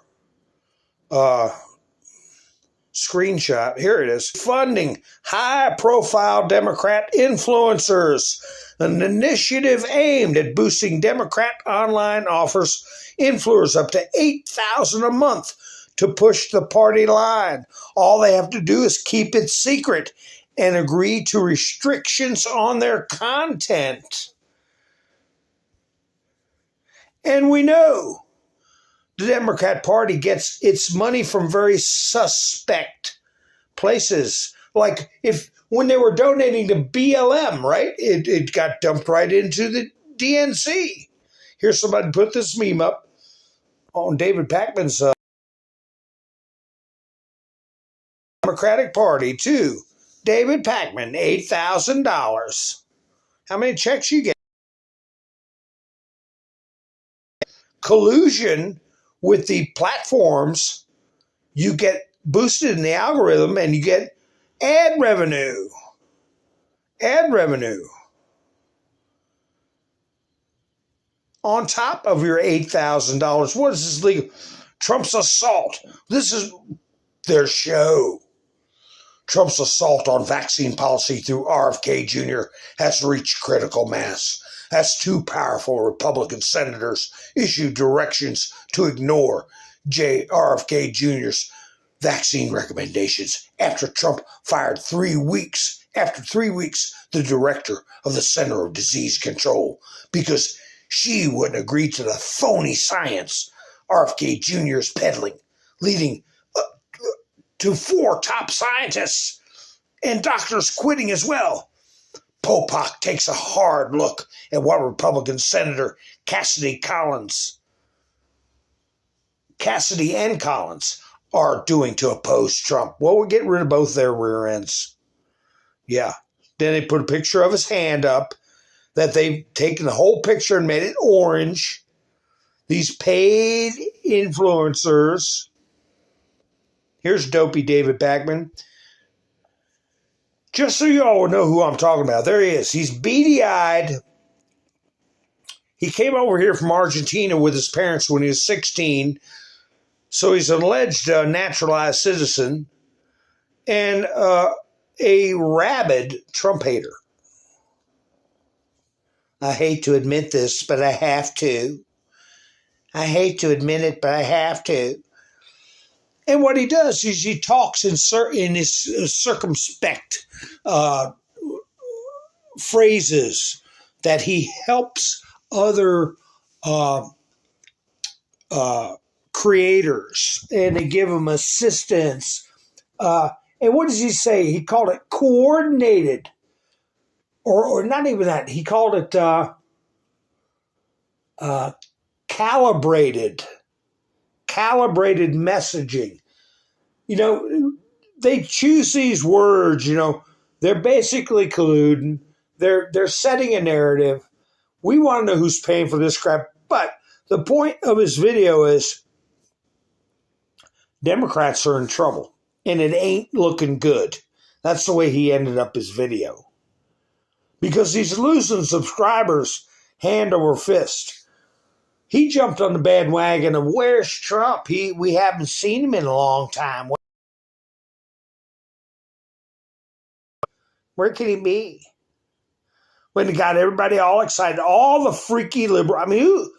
screenshot. Here it is. Funding high-profile Democrat influencers. An initiative aimed at boosting Democrat online offers influencers up to $8,000 a month to push the party line. All they have to do is keep it secret and agree to restrictions on their content. And we know the Democrat Party gets its money from very suspect places. Like when they were donating to BLM, right? It got dumped right into the DNC. Here's somebody put this meme up on David Pakman's Democratic Party to David Pakman, $8,000. How many checks you get? Collusion with the platforms, you get boosted in the algorithm and you get ad revenue. Ad revenue. On top of your $8,000. What is this legal? Trump's assault. This is their show. Trump's assault on vaccine policy through RFK Jr. has reached critical mass as two powerful Republican senators issued directions to ignore RFK Jr.'s vaccine recommendations after Trump fired 3 weeks, after 3 weeks, the director of the Center of Disease Control because she wouldn't agree to the phony science RFK Jr. is peddling, leading to 4 top scientists and doctors quitting as well. Popak takes a hard look at what Republican Senator Cassidy and Collins are doing to oppose Trump. Well, we're getting rid of both their rear ends. Yeah, Then they put a picture of his hand up that they've taken the whole picture and made it orange. These paid influencers. Here's Dopey David Backman. Just so you all know who I'm talking about, there he is. He's beady-eyed. He came over here from Argentina with his parents when he was 16, so he's an alleged naturalized citizen and a rabid Trump hater. I hate to admit this, but I have to. I hate to admit it, but I have to. And what he does is he talks in his circumspect phrases that he helps other creators and they give him assistance. And what does he say? He called it coordinated, or not even that. He called it calibrated messaging. You know, they choose these words. You know, they're basically colluding. They're setting a narrative. We want to know who's paying for this crap. But the point of his video is Democrats are in trouble, and it ain't looking good. That's the way he ended up his video. Because he's losing subscribers hand over fist. He jumped on the bandwagon of where's Trump? We haven't seen him in a long time. Where can he be? When he got everybody all excited, all the freaky liberal. I mean,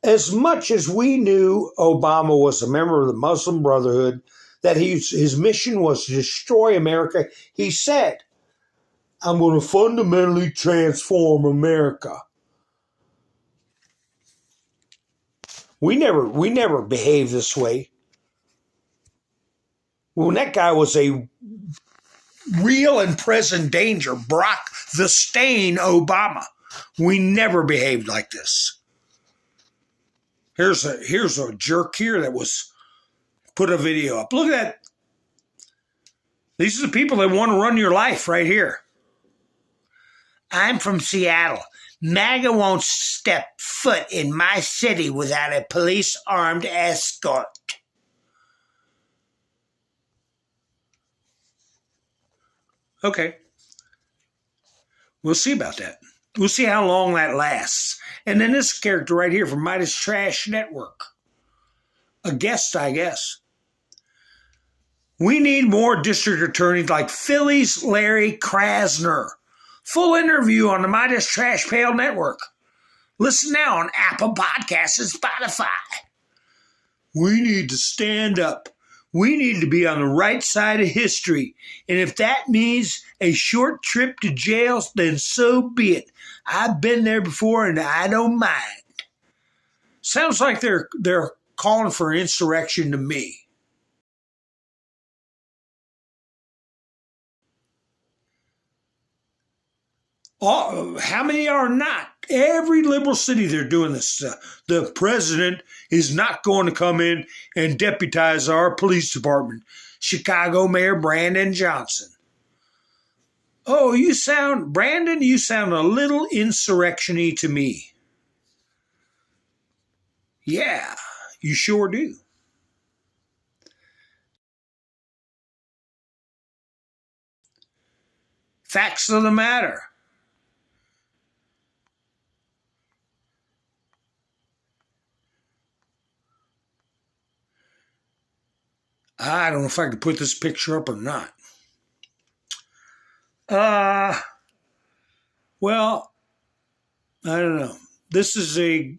as much as we knew Obama was a member of the Muslim Brotherhood, that his mission was to destroy America, he said, I'm going to fundamentally transform America. We never behaved this way. When that guy was a real and present danger, Barack the Stain Obama, we never behaved like this. Here's a jerk here that was put a video up. Look at that. These are the people that want to run your life right here. I'm from Seattle. MAGA won't step foot in my city without a police-armed escort. Okay. We'll see about that. We'll see how long that lasts. And then this character right here from Midas Trash Network. A guest, I guess. We need more district attorneys like Philly's Larry Krasner. Full interview on the Midas Trash Pail Network. Listen now on Apple Podcasts and Spotify. We need to stand up. We need to be on the right side of history. And if that means a short trip to jail, then so be it. I've been there before and I don't mind. Sounds like they're calling for insurrection to me. How many are not? Every liberal city, they're doing this. The president is not going to come in and deputize our police department. Chicago Mayor Brandon Johnson. Oh, Brandon, you sound a little insurrection-y to me. Yeah, you sure do. Facts of the matter. I don't know if I could put this picture up or not. Well, I don't know. This is the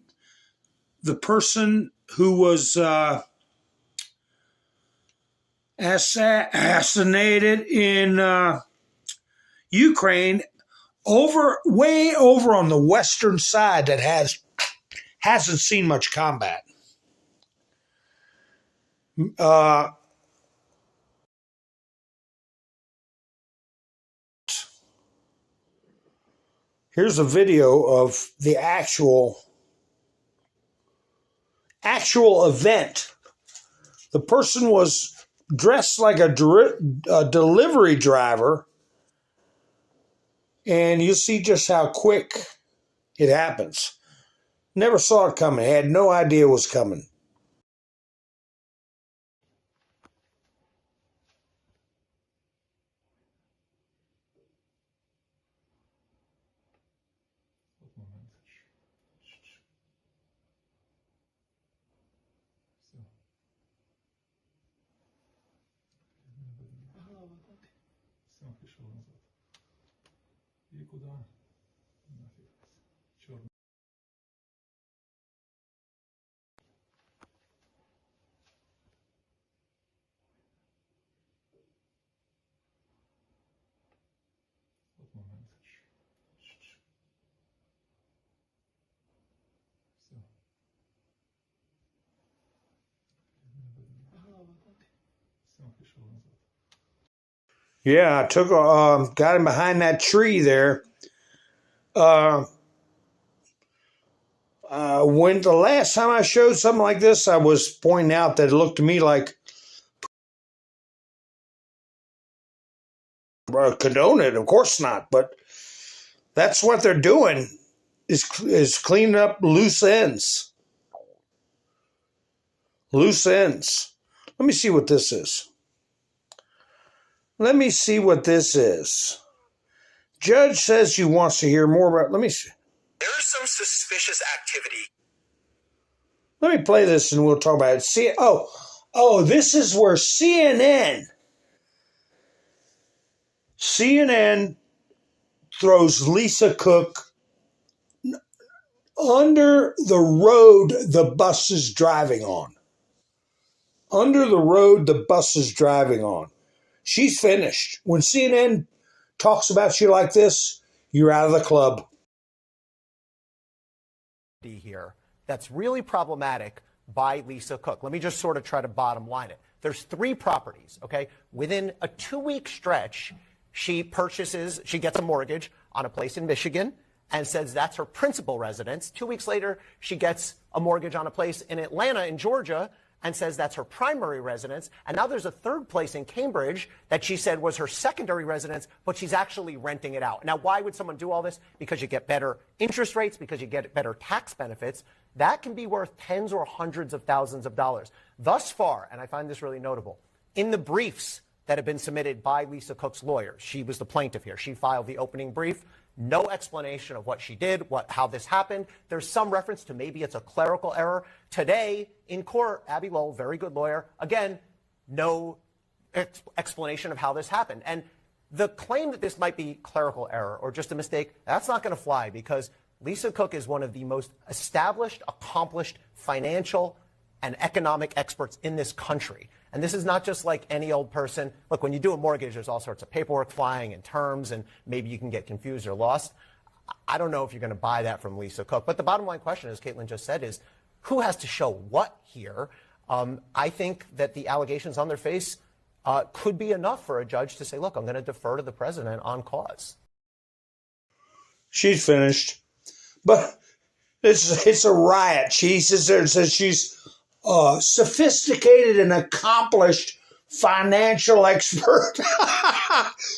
person who was assassinated in Ukraine, way over on the western side that hasn't seen much combat. Here's a video of the actual event. The person was dressed like a delivery driver And you'll see just how quick it happens. Never saw it coming. Had no idea it was coming. Yeah, I took got him behind that tree there. When the last time I showed something like this, I was pointing out that it looked to me like condone it. Of course not, but that's what they're doing is cleaning up loose ends. Loose ends. Let me see what this is. Let me see what this is. Judge says she wants to hear more about. Let me see. There's some suspicious activity. Let me play this and we'll talk about it. See, this is where CNN throws Lisa Cook under the road the bus is driving on. Under the road the bus is driving on. She's finished. When CNN talks about you like this, you're out of the club. Here that's really problematic by Lisa Cook. Let me just sort of try to bottom line it. There's 3 properties, okay? Within a 2-week stretch, she gets a mortgage on a place in Michigan and says that's her principal residence. 2 weeks later, she gets a mortgage on a place in Atlanta, in Georgia, and says that's her primary residence. And now there's a 3rd place in Cambridge that she said was her secondary residence, but she's actually renting it out. Now, why would someone do all this? Because you get better interest rates, because you get better tax benefits. That can be worth tens or hundreds of thousands of dollars. Thus far, and I find this really notable, in the briefs that have been submitted by Lisa Cook's lawyer, she was the plaintiff here. She filed the opening brief. No explanation of what she did, how this happened. There's some reference to maybe it's a clerical error. Today, in court, Abby Lowell, very good lawyer, again, no explanation of how this happened. And the claim that this might be clerical error or just a mistake, that's not going to fly because Lisa Cook is one of the most established, accomplished financial and economic experts in this country. And this is not just like any old person. Look, when you do a mortgage, there's all sorts of paperwork flying and terms, and maybe you can get confused or lost. I don't know if you're going to buy that from Lisa Cook. But the bottom line question, as Caitlin just said, is who has to show what here? I think that the allegations on their face could be enough for a judge to say, look, I'm going to defer to the president on cause. She's finished. But it's a riot. She sits there and says she's sophisticated and accomplished financial expert.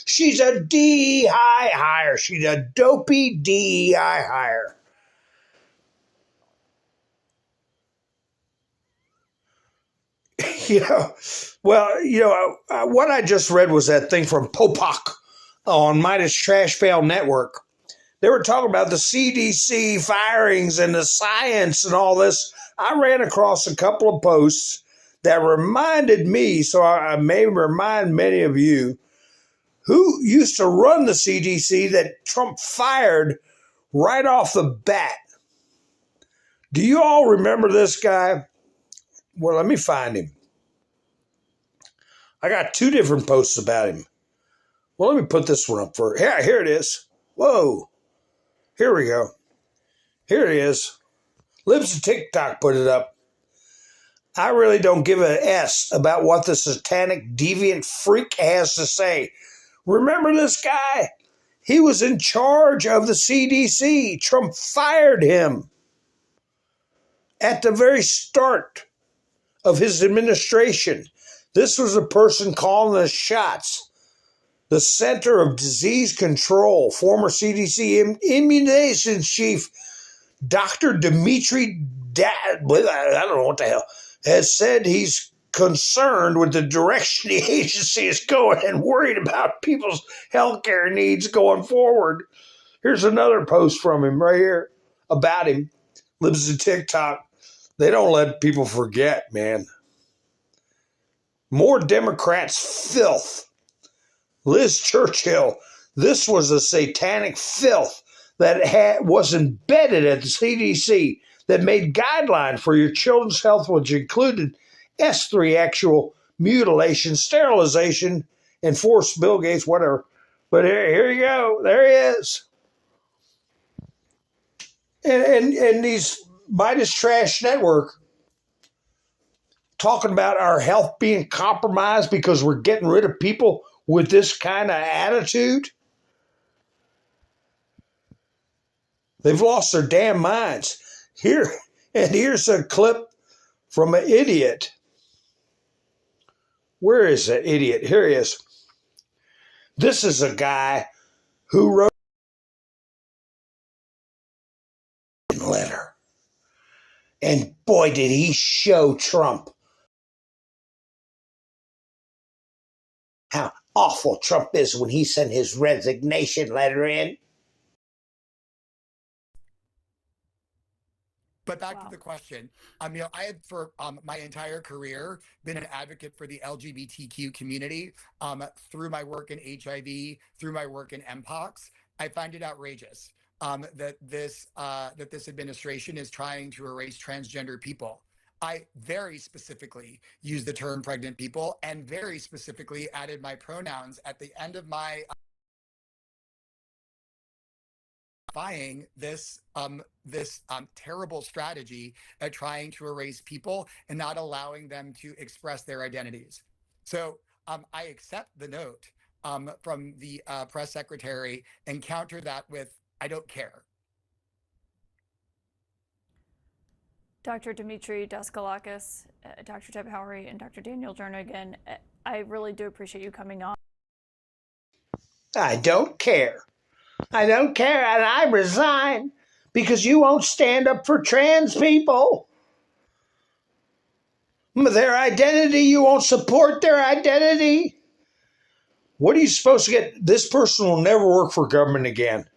She's a DEI hire. She's a dopey DEI hire. What I just read was that thing from Popak on Midas Trash Pail Network. They were talking about the CDC firings and the science and all this. I ran across a couple of posts that reminded me, so I may remind many of you, who used to run the CDC that Trump fired right off the bat. Do you all remember this guy? Well, let me find him. I got 2 different posts about him. Well, let me put this one up first. Here it is. Whoa. Here we go. Here it is. Libs of TikTok put it up. I really don't give an S about what the satanic deviant freak has to say. Remember this guy? He was in charge of the CDC. Trump fired him at the very start of his administration. This was a person calling the shots. The Center of Disease Control, former CDC immunization chief, Dr. Dimitri, I don't know what the hell, has said he's concerned with the direction the agency is going and worried about people's healthcare needs going forward. Here's another post from him right here about him. Lives in TikTok. They don't let people forget, man. More Democrats' filth. Liz Churchill. This was a satanic filth that was embedded at the CDC that made guidelines for your children's health, which included S3 actual mutilation, sterilization, and forced Bill Gates, whatever. But here you go. There he is. And these Midas Trash Network talking about our health being compromised because we're getting rid of people with this kind of attitude. They've lost their damn minds. Here's a clip from an idiot. Where is that idiot? Here he is. This is a guy who wrote a letter. And boy, did he show Trump how awful Trump is when he sent his resignation letter in. But back to the question, I had for my entire career been an advocate for the LGBTQ community through my work in HIV, through my work in MPOX. I find it outrageous that this administration is trying to erase transgender people. I very specifically use the term pregnant people and very specifically added my pronouns at the end of my buying this terrible strategy at trying to erase people and not allowing them to express their identities. So I accept the note from the press secretary and counter that with, I don't care. Dr. Dimitri Daskalakis, Dr. Deb Howery, and Dr. Daniel Jernigan, I really do appreciate you coming on. I don't care. I don't care, and I resign because you won't stand up for trans people. Their identity, you won't support their identity. What are you supposed to get? This person will never work for government again.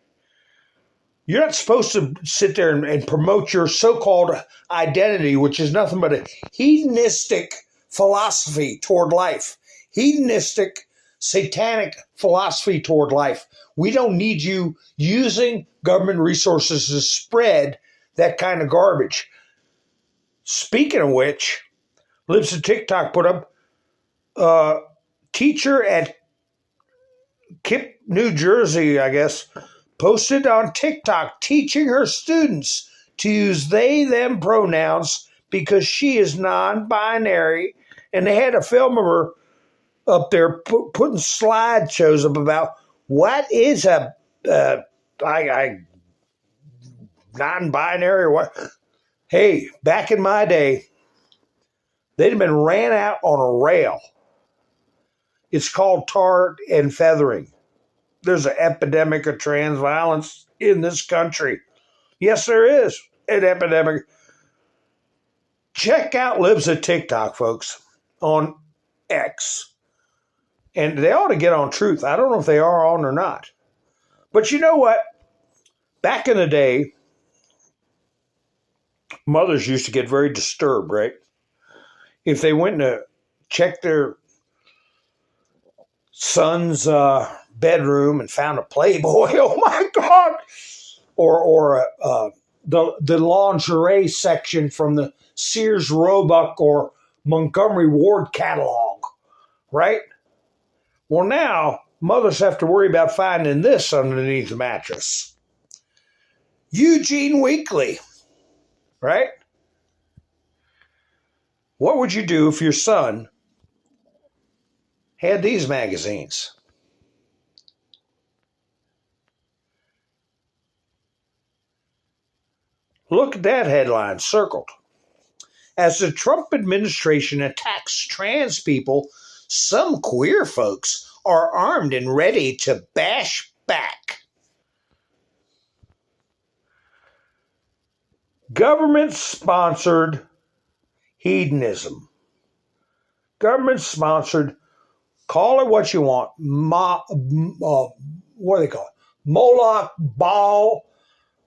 You're not supposed to sit there and promote your so-called identity, which is nothing but a hedonistic philosophy toward life. Hedonistic, satanic philosophy toward life. We don't need you using government resources to spread that kind of garbage. Speaking of which, Lives of TikTok put up teacher at Kip, New Jersey, I guess, posted on TikTok teaching her students to use they, them pronouns because she is non-binary. And they had a film of her up there putting slideshows up about what is a non-binary or what. Hey, back in my day, they'd have been ran out on a rail. It's called tar and feathering. There's an epidemic of trans violence in this country. Yes, there is an epidemic. Check out Libs of TikTok, folks, on X. And they ought to get on Truth. I don't know if they are on or not. But you know what? Back in the day, mothers used to get very disturbed, right? If they went to check their son's bedroom and found a Playboy, oh my God! Or the lingerie section from the Sears Roebuck or Montgomery Ward catalog, right? Well, now mothers have to worry about finding this underneath the mattress. Eugene Weekly, right? What would you do if your son had these magazines? Look at that headline circled. As the Trump administration attacks trans people, some queer folks are armed and ready to bash back. Government-sponsored hedonism. Government-sponsored, call it what you want, what do they call it? Moloch, Baal,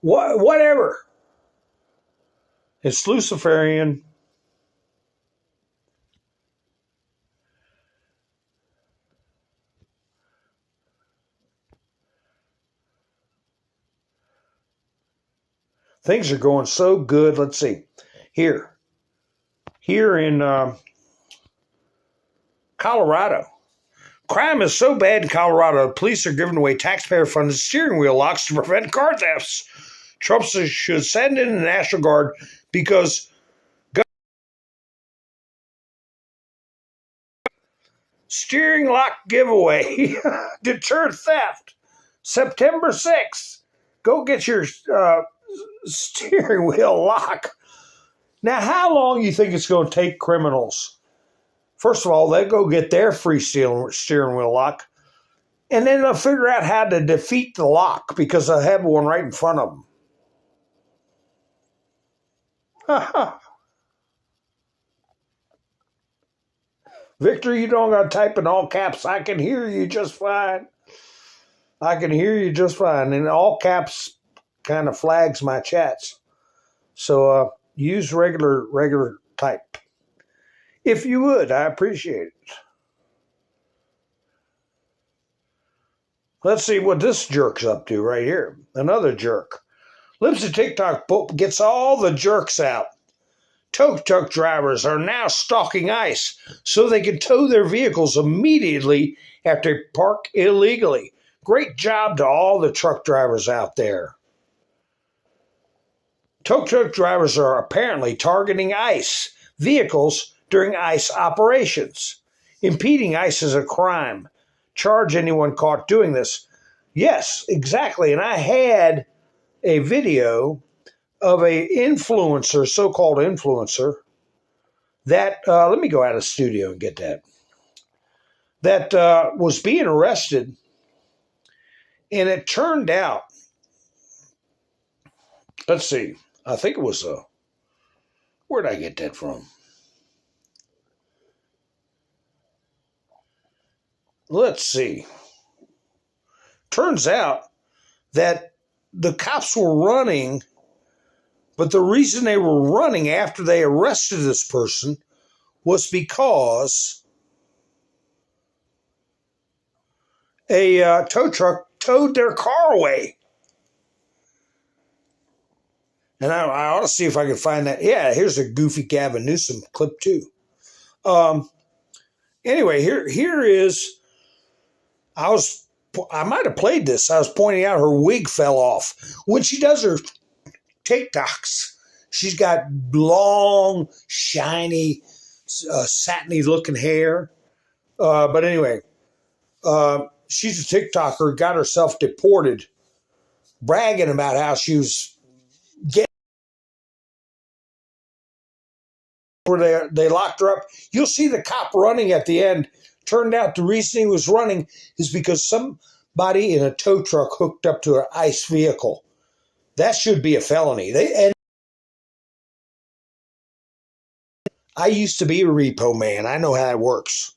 whatever. It's Luciferian. Things are going so good. Let's see. Here in Colorado. Crime is so bad in Colorado, police are giving away taxpayer-funded steering wheel locks to prevent car thefts. Trump should send in the National Guard because steering lock giveaway deter theft. September 6th. Go get your steering wheel lock. Now, how long do you think it's going to take criminals? First of all, they go get their free steering wheel lock, and then they'll figure out how to defeat the lock because they'll have one right in front of them. Victor, you don't got to type in all caps. I can hear you just fine. I can hear you just fine. And all caps kind of flags my chats. So use regular type. If you would, I appreciate it. Let's see what this jerk's up to right here. Another jerk. Lives of TikTok gets all the jerks out. Tow truck drivers are now stalking ICE so they can tow their vehicles immediately after they park illegally. Great job to all the truck drivers out there. Tow truck drivers are apparently targeting ICE vehicles during ICE operations. Impeding ICE is a crime. Charge anyone caught doing this. Yes, exactly. And I had a video of a influencer, so-called influencer, that, let me go out of the studio and get that was being arrested. And it turned out, let's see, I think it was where'd I get that from? Let's see. Turns out that the cops were running, but the reason they were running after they arrested this person was because a tow truck towed their car away. And I ought to see if I can find that. Yeah, here's a goofy Gavin Newsom clip too. Anyway, here is, I might have played this. I was pointing out her wig fell off. When she does her TikToks, she's got long, shiny, satiny looking hair. But anyway, she's a TikToker, got herself deported, bragging about how she was getting where they locked her up. You'll see the cop running at the end. Turned out the reason he was running is because somebody in a tow truck hooked up to an ICE vehicle. That should be a felony. And I used to be a repo man. I know how it works.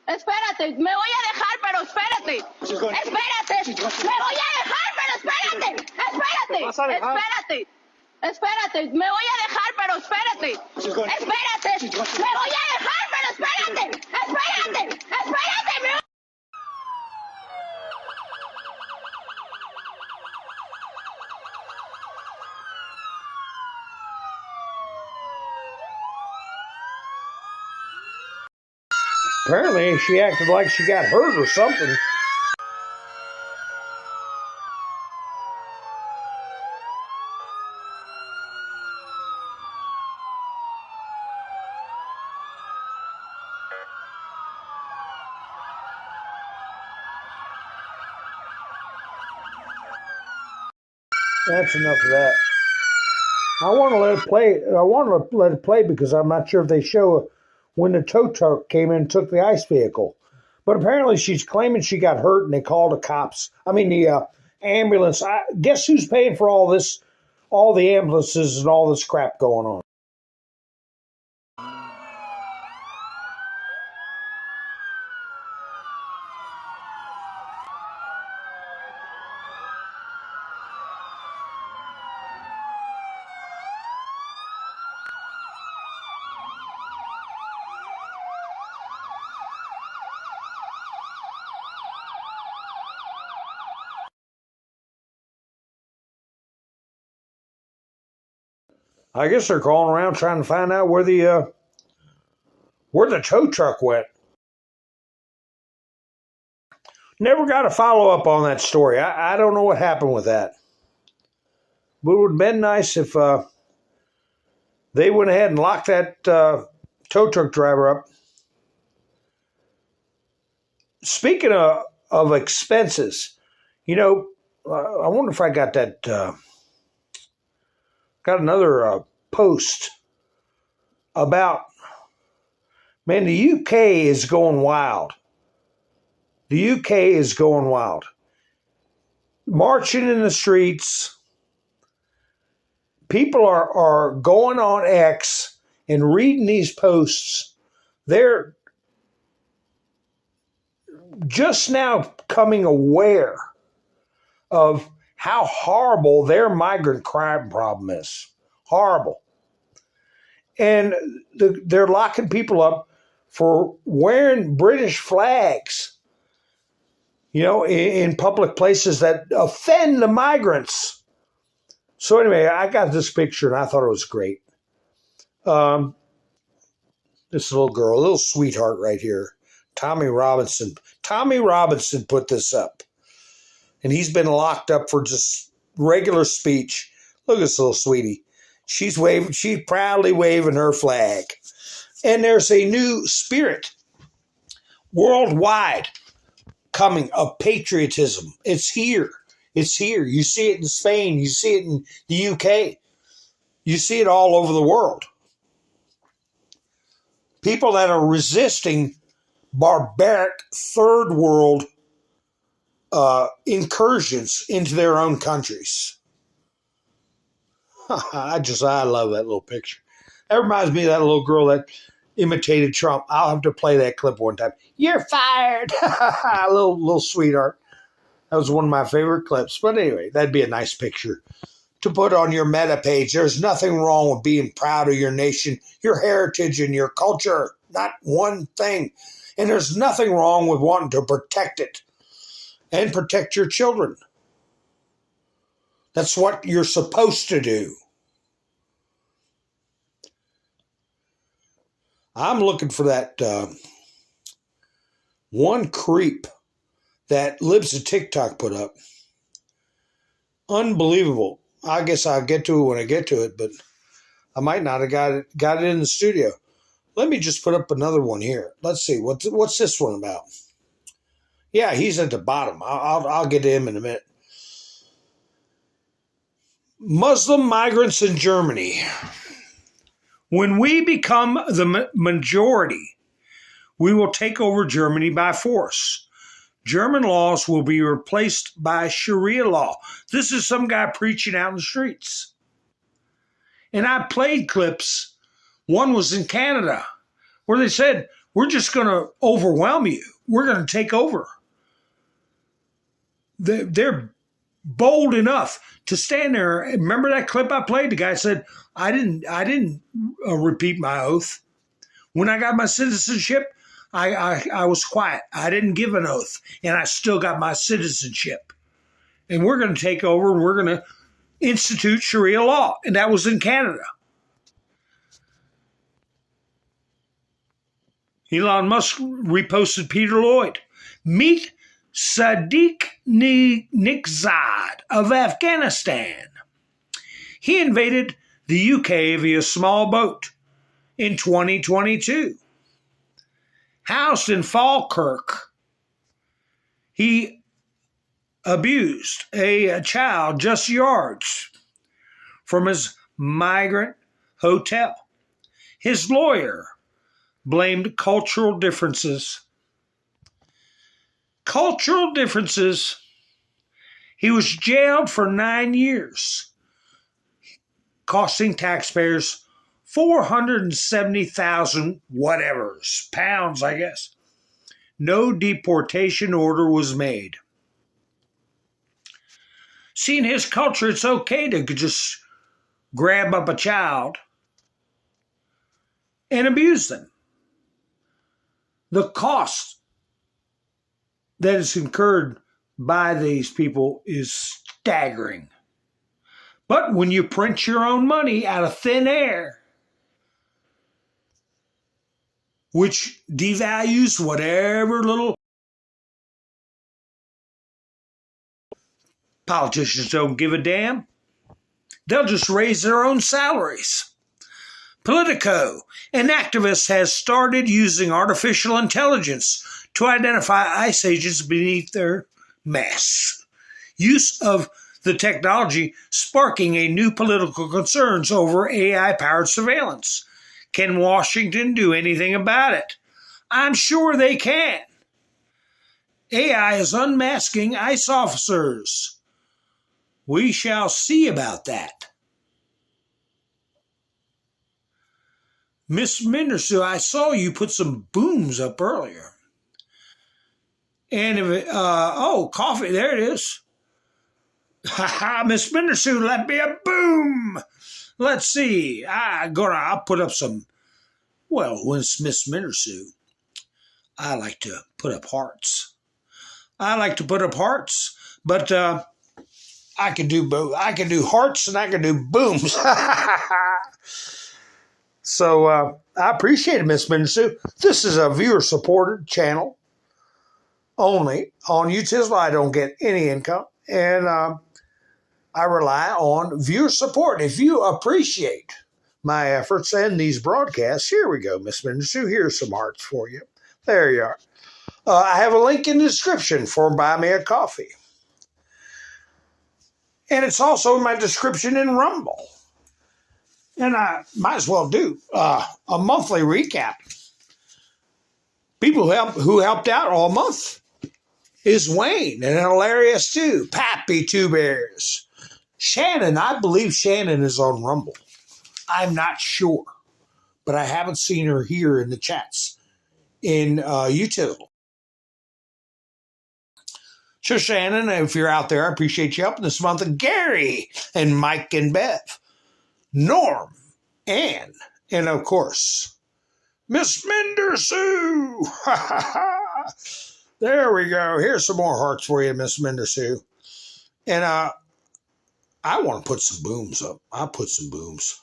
Espérate, me voy a dejar, pero espérate. Espérate, me voy a dejar, pero espérate. Espérate, me voy a dejar, pero espérate. Espérate, me voy a dejar, pero espérate. Apparently, she acted like she got hurt or something. That's enough of that. I want to let it play. I want to let it play because I'm not sure if they show when the tow truck came in and took the ICE vehicle. But apparently she's claiming she got hurt and they called the cops. I mean, the ambulance. Guess who's paying for all this, all the ambulances and all this crap going on? I guess they're calling around trying to find out where the tow truck went. Never got a follow up on that story. I don't know what happened with that. But it would have been nice if they went ahead and locked that tow truck driver up. Speaking of expenses, I wonder if I got that. Got another post about, man, the UK is going wild. The UK is going wild. Marching in the streets. People are going on X and reading these posts. They're just now coming aware of how horrible their migrant crime problem is. Horrible. And they're locking people up for wearing British flags, in public places that offend the migrants. So anyway, I got this picture and I thought it was great. This little girl, a little sweetheart right here, Tommy Robinson. Tommy Robinson put this up. And he's been locked up for just regular speech. Look at this little sweetie. She's proudly waving her flag. And there's a new spirit worldwide coming of patriotism. It's here. It's here. You see it in Spain. You see it in the UK. You see it all over the world. People that are resisting barbaric third world incursions into their own countries. I love that little picture. That reminds me of that little girl that imitated Trump. I'll have to play that clip one time. You're fired. little sweetheart. That was one of my favorite clips. But anyway, that'd be a nice picture to put on your meta page. There's nothing wrong with being proud of your nation, your heritage, and your culture. Not one thing. And there's nothing wrong with wanting to protect it and protect your children. That's what you're supposed to do. I'm looking for that one creep that Libs of TikTok put up. Unbelievable. I guess I'll get to it when I get to it, but I might not have got it in the studio. Let me just put up another one here. Let's see. What's this one about? Yeah, he's at the bottom. I'll get to him in a minute. Muslim migrants in Germany. When we become the majority, we will take over Germany by force. German laws will be replaced by Sharia law. This is some guy preaching out in the streets. And I played clips. One was in Canada where they said, we're just going to overwhelm you. We're going to take over. They're bold enough to stand there. Remember that clip I played? The guy said, I didn't repeat my oath. When I got my citizenship, I was quiet. I didn't give an oath, and I still got my citizenship. And we're going to take over, and we're going to institute Sharia law. And that was in Canada. Elon Musk reposted Peter Lloyd. Meet Sadiq Nickzad of Afghanistan. He invaded the UK via small boat in 2022. Housed in Falkirk, he abused a child just yards from his migrant hotel. His lawyer blamed cultural differences. Cultural differences. He was jailed for 9 years, costing taxpayers 470,000 whatevers, pounds, I guess. No deportation order was made. See, in his culture, it's okay to just grab up a child and abuse them. The cost that is incurred by these people is staggering. But when you print your own money out of thin air, which devalues whatever little politicians don't give a damn, they'll just raise their own salaries. Politico, an activist, has started using artificial intelligence to identify ICE agents beneath their mess. Use of the technology sparking a new political concerns over AI-powered surveillance. Can Washington do anything about it? I'm sure they can. AI is unmasking ICE officers. We shall see about that. Miss Mindersu, I saw you put some booms up earlier. And coffee, there it is. Miss Mindersu, let me a boom. Let's see. I'll put up some. Well, when it's Miss Mindersu, I like to put up hearts. But I can do both. I can do hearts and I can do booms. So I appreciate it, Miss Mindersu. This is a viewer-supported channel only on YouTube. I don't get any income, and I rely on viewer support. If you appreciate my efforts and these broadcasts, here we go, Miss Mindersu. Here's some hearts for you. There you are. I have a link in the description for Buy Me a Coffee. And it's also in my description in Rumble. And I might as well do a monthly recap. People who helped out all month is Wayne and Hilarious too. Pappy Two Bears. Shannon, I believe Shannon is on Rumble. I'm not sure, but I haven't seen her here in the chats in YouTube. So Shannon, if you're out there, I appreciate you helping this month. And Gary and Mike and Bev. Norm, Ann, and of course, Miss Mindersu. There we go. Here's some more hearts for you, Miss Mindersu. And I want to put some booms up. I'll put some booms.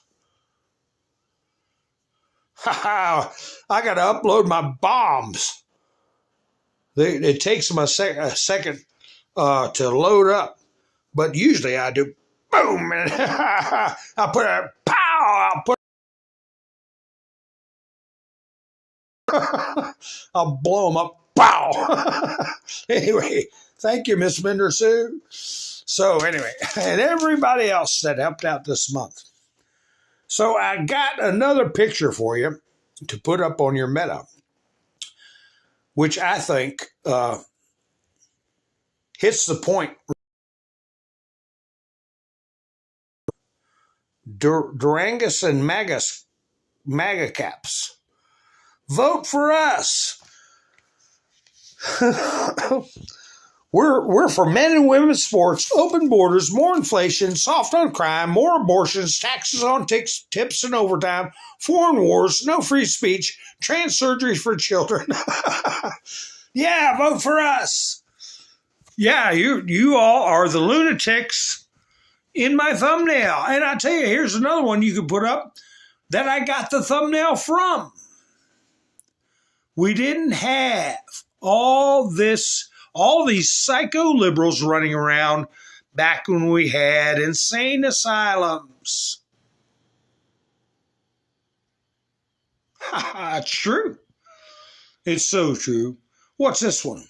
I got to upload my bombs. It takes them a second to load up, but usually I do boom, and I'll put a pow, I'll blow them up, pow. Anyway, thank you, Miss Mindersu. So anyway, and everybody else that helped out this month. So I got another picture for you to put up on your Meta, which I think hits the point. Durangus and MAGA caps. Vote for us. We're for men and women's sports, open borders, more inflation, soft on crime, more abortions, taxes on tips and overtime, foreign wars, no free speech, trans surgery for children. Yeah, vote for us. Yeah, you all are the lunatics in my thumbnail. And I tell you, here's another one you could put up that I got the thumbnail from. We didn't have all these psycho liberals running around back when we had insane asylums. It's true. It's so true. What's this one?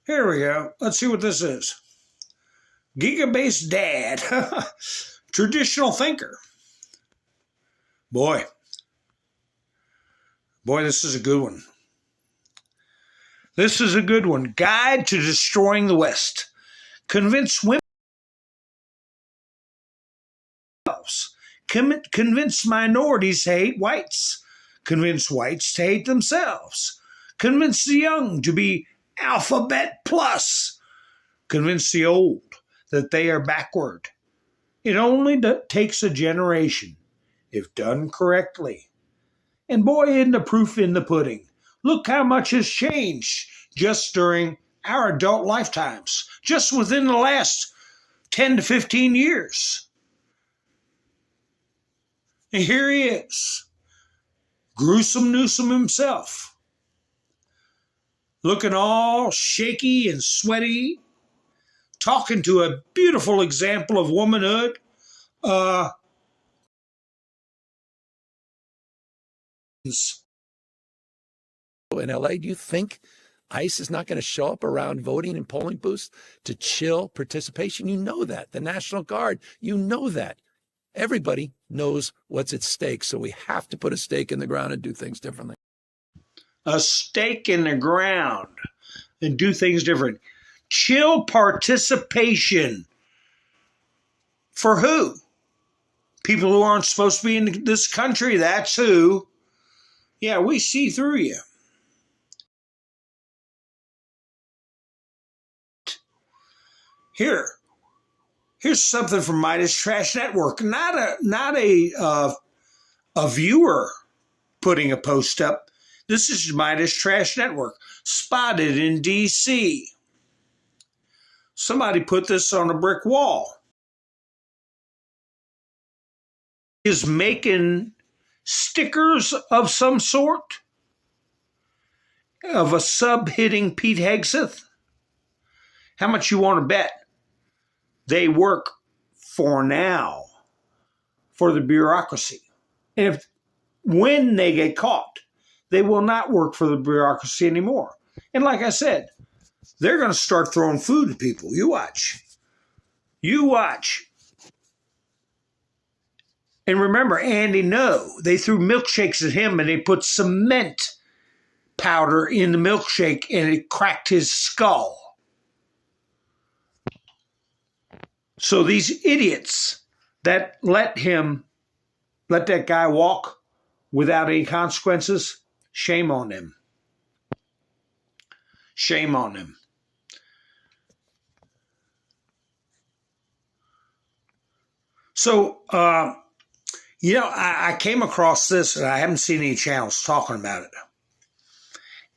Here we go. Let's see what this is. Giga-based dad. Traditional thinker. Boy, this is a good one. This is a good one. Guide to Destroying the West. Convince women. Convince minorities to hate whites. Convince whites to hate themselves. Convince the young to be alphabet plus. Convince the old that they are backward. It only takes a generation, if done correctly. And boy, isn't the proof in the pudding. Look how much has changed just during our adult lifetimes, just within the last 10 to 15 years. And here he is, Gruesome Newsom himself, looking all shaky and sweaty, talking to a beautiful example of womanhood. In LA, do you think ICE is not going to show up around voting and polling booths to chill participation? You know that. The National Guard, you know that. Everybody knows what's at stake, so we have to put a stake in the ground and do things differently. A stake in the ground and do things different. Chill participation. For who? People who aren't supposed to be in this country, that's who. Yeah, we see through you. Here's something from Midas Trash Network. Not a viewer putting a post up. This is Midas Trash Network. Spotted in D.C. Somebody put this on a brick wall. Is making stickers of some sort of a sub hitting Pete Hegseth. How much you want to bet? They work for now for the bureaucracy. And when they get caught, they will not work for the bureaucracy anymore. And like I said, they're going to start throwing food at people. You watch. You watch. And remember, Andy No, they threw milkshakes at him and they put cement powder in the milkshake and it cracked his skull. So these idiots that let that guy walk without any consequences, shame on them. Shame on them. So, I came across this, and I haven't seen any channels talking about it.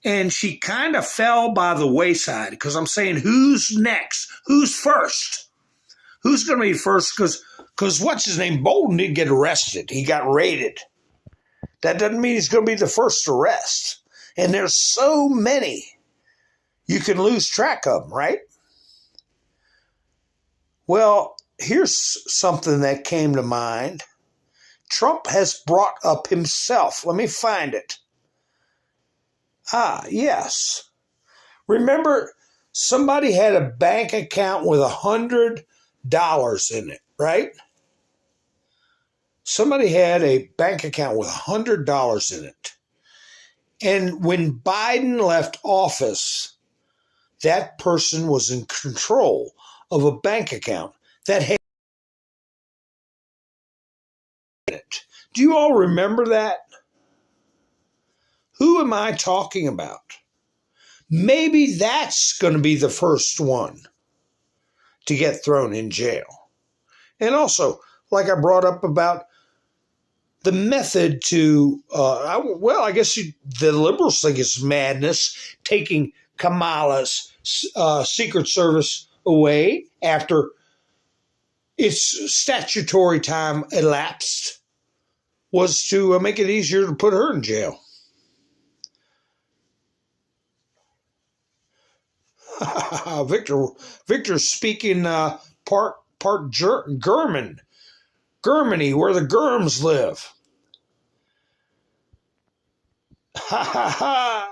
And she kind of fell by the wayside because I'm saying, who's next? Who's first? Who's going to be first? Because what's his name? Bolton didn't get arrested. He got raided. That doesn't mean he's going to be the first arrest. And there's so many, you can lose track of them, right? Well, here's something that came to mind. Trump has brought up himself. Let me find it. Yes. Remember, somebody had a bank account with $100 in it, right? Somebody had a bank account with $100 in it. And when Biden left office, that person was in control of a bank account that had it. Do you all remember that? Who am I talking about? Maybe that's going to be the first one to get thrown in jail. And also, like I brought up about the method to, I guess the liberals think it's madness, taking Kamala's Secret Service away after its statutory time elapsed, was to make it easier to put her in jail. Victor's speaking part German. Germany, where the Germs live. Ha ha ha.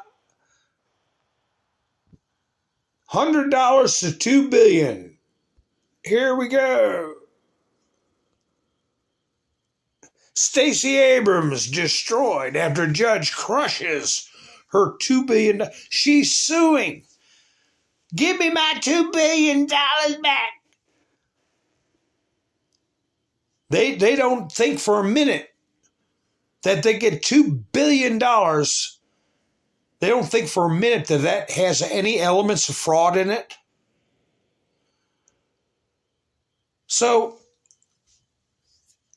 $100 to $2 billion. Here we go. Stacey Abrams destroyed after judge crushes her $2 billion. She's suing. Give me my $2 billion back. They don't think for a minute that they get $2 billion. They don't think for a minute that that has any elements of fraud in it. So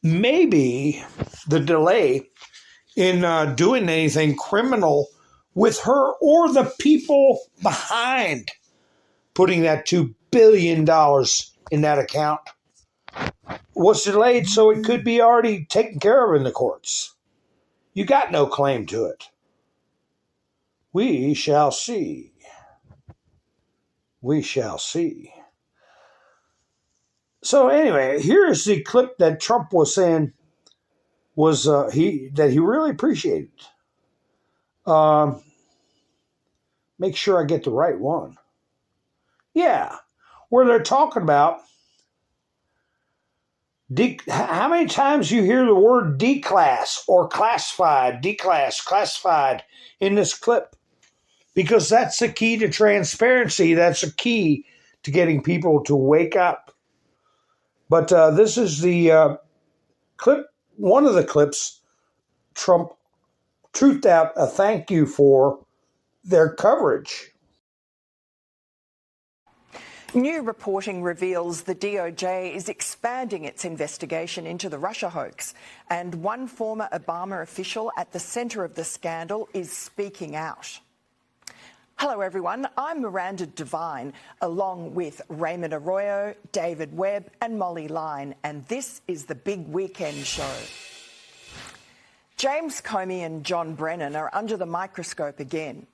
maybe the delay in doing anything criminal with her or the people behind putting that $2 billion in that account was delayed so it could be already taken care of in the courts. You got no claim to it. We shall see. We shall see. So anyway, here's the clip that Trump was saying was he really appreciated. Make sure I get the right one. Yeah, where they're talking about how many times you hear the word declass or classified, declass, classified in this clip. Because that's the key to transparency. That's the key to getting people to wake up. But this is the clip, one of the clips Trump truthed out a thank you for their coverage. New reporting reveals the DOJ is expanding its investigation into the Russia hoax, and one former Obama official at the center of the scandal is speaking out. Hello everyone, I'm Miranda Devine, along with Raymond Arroyo, David Webb and Molly Line, and this is the Big Weekend Show. James Comey and John Brennan are under the microscope again.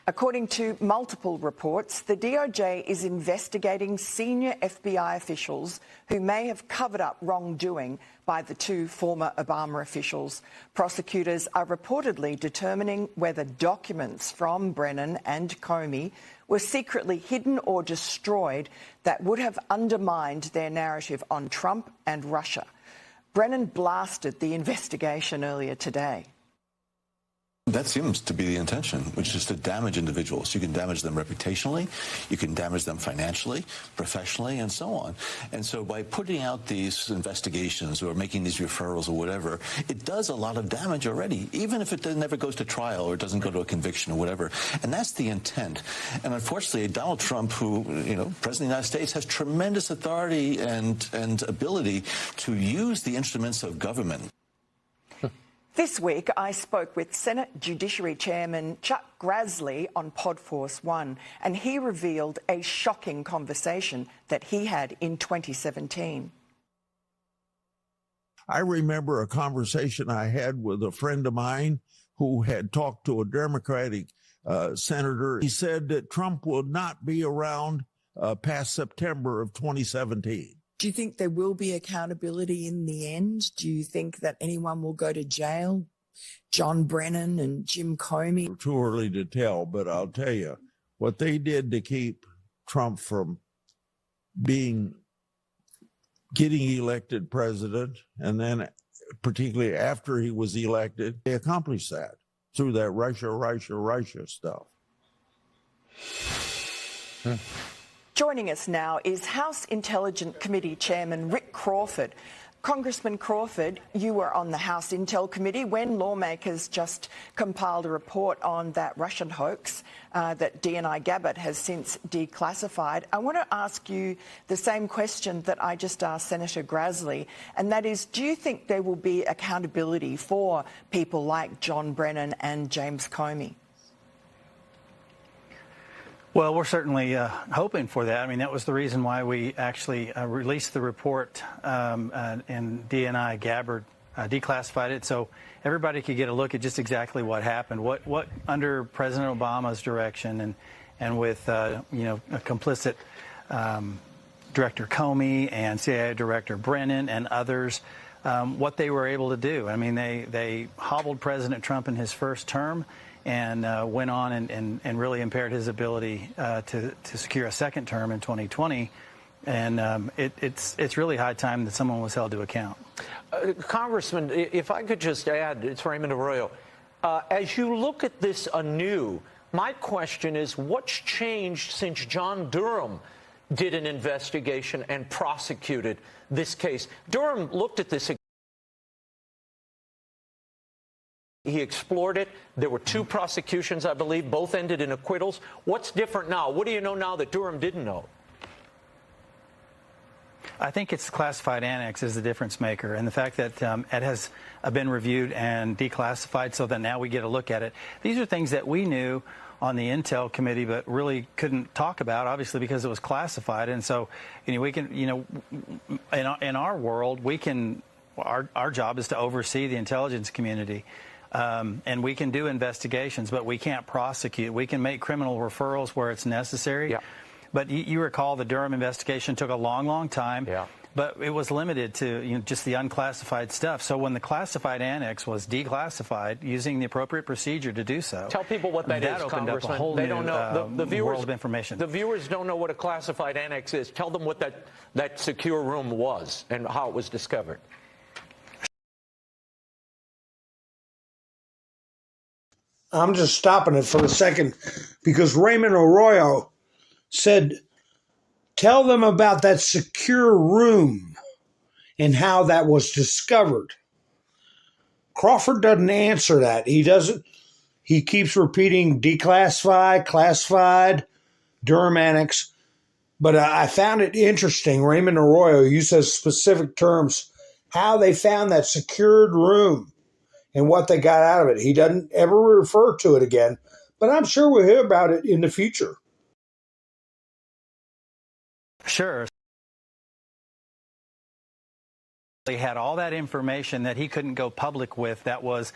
According to multiple reports, the DOJ is investigating senior FBI officials who may have covered up wrongdoing by the two former Obama officials. Prosecutors are reportedly determining whether documents from Brennan and Comey were secretly hidden or destroyed that would have undermined their narrative on Trump and Russia. Brennan blasted the investigation earlier today. That seems to be the intention, which is to damage individuals. You can damage them reputationally, you can damage them financially, professionally, and so on. And so by putting out these investigations or making these referrals or whatever, it does a lot of damage already, even if it never goes to trial or it doesn't go to a conviction or whatever. And that's the intent. And unfortunately, Donald Trump, who, President of the United States, has tremendous authority and ability to use the instruments of government. This week, I spoke with Senate Judiciary Chairman Chuck Grassley on Podforce One, and he revealed a shocking conversation that he had in 2017. I remember a conversation I had with a friend of mine who had talked to a Democratic senator. He said that Trump will not be around past September of 2017. Do you think there will be accountability in the end? Do you think that anyone will go to jail? John Brennan and Jim Comey? Too early to tell, but I'll tell you, what they did to keep Trump from getting elected president, and then particularly after he was elected, they accomplished that through that Russia stuff. Joining us now is House Intelligence Committee Chairman Rick Crawford. Congressman Crawford, you were on the House Intel Committee when lawmakers just compiled a report on that Russian hoax that DNI Gabbard has since declassified. I want to ask you the same question that I just asked Senator Grassley, and that is, do you think there will be accountability for people like John Brennan and James Comey? Well, we're certainly hoping for that. I mean, that was the reason why we actually released the report and DNI Gabbard declassified it, so everybody could get a look at just exactly what happened. What under President Obama's direction and with a complicit Director Comey and CIA Director Brennan and others, what they were able to do. I mean, they hobbled President Trump in his first term and went on and really impaired his ability to secure a second term in 2020. And it's really high time that someone was held to account. Congressman, if I could just add, it's Raymond Arroyo. As you look at this anew, my question is, what's changed since John Durham did an investigation and prosecuted this case? Durham looked at this. He explored it. There were 2 prosecutions, I believe. Both ended in acquittals. What's different now? What do you know now that Durham didn't know? I think it's classified annex is the difference maker, and the fact that it has been reviewed and declassified so that now we get a look at it. These are things that we knew on the Intel committee but really couldn't talk about, obviously, because it was classified. And so, we can, in our world, we can, our job is to oversee the intelligence community. And we can do investigations, but we can't prosecute. We can make criminal referrals where it's necessary. Yeah. But you recall the Durham investigation took a long, long time. Yeah. But it was limited to just the unclassified stuff. So when the classified annex was declassified, using the appropriate procedure to do so, tell people what that is, opened up a whole they new don't know. The viewers, world of information. The viewers don't know what a classified annex is. Tell them what that secure room was and how it was discovered. I'm just stopping it for a second because Raymond Arroyo said, tell them about that secure room and how that was discovered. Crawford doesn't answer that. He doesn't. He keeps repeating declassified, classified, Durham annex. But I found it interesting. Raymond Arroyo uses specific terms, how they found that secured room and what they got out of it. He doesn't ever refer to it again, but I'm sure we'll hear about it in the future. Sure. He had all that information that he couldn't go public with that was,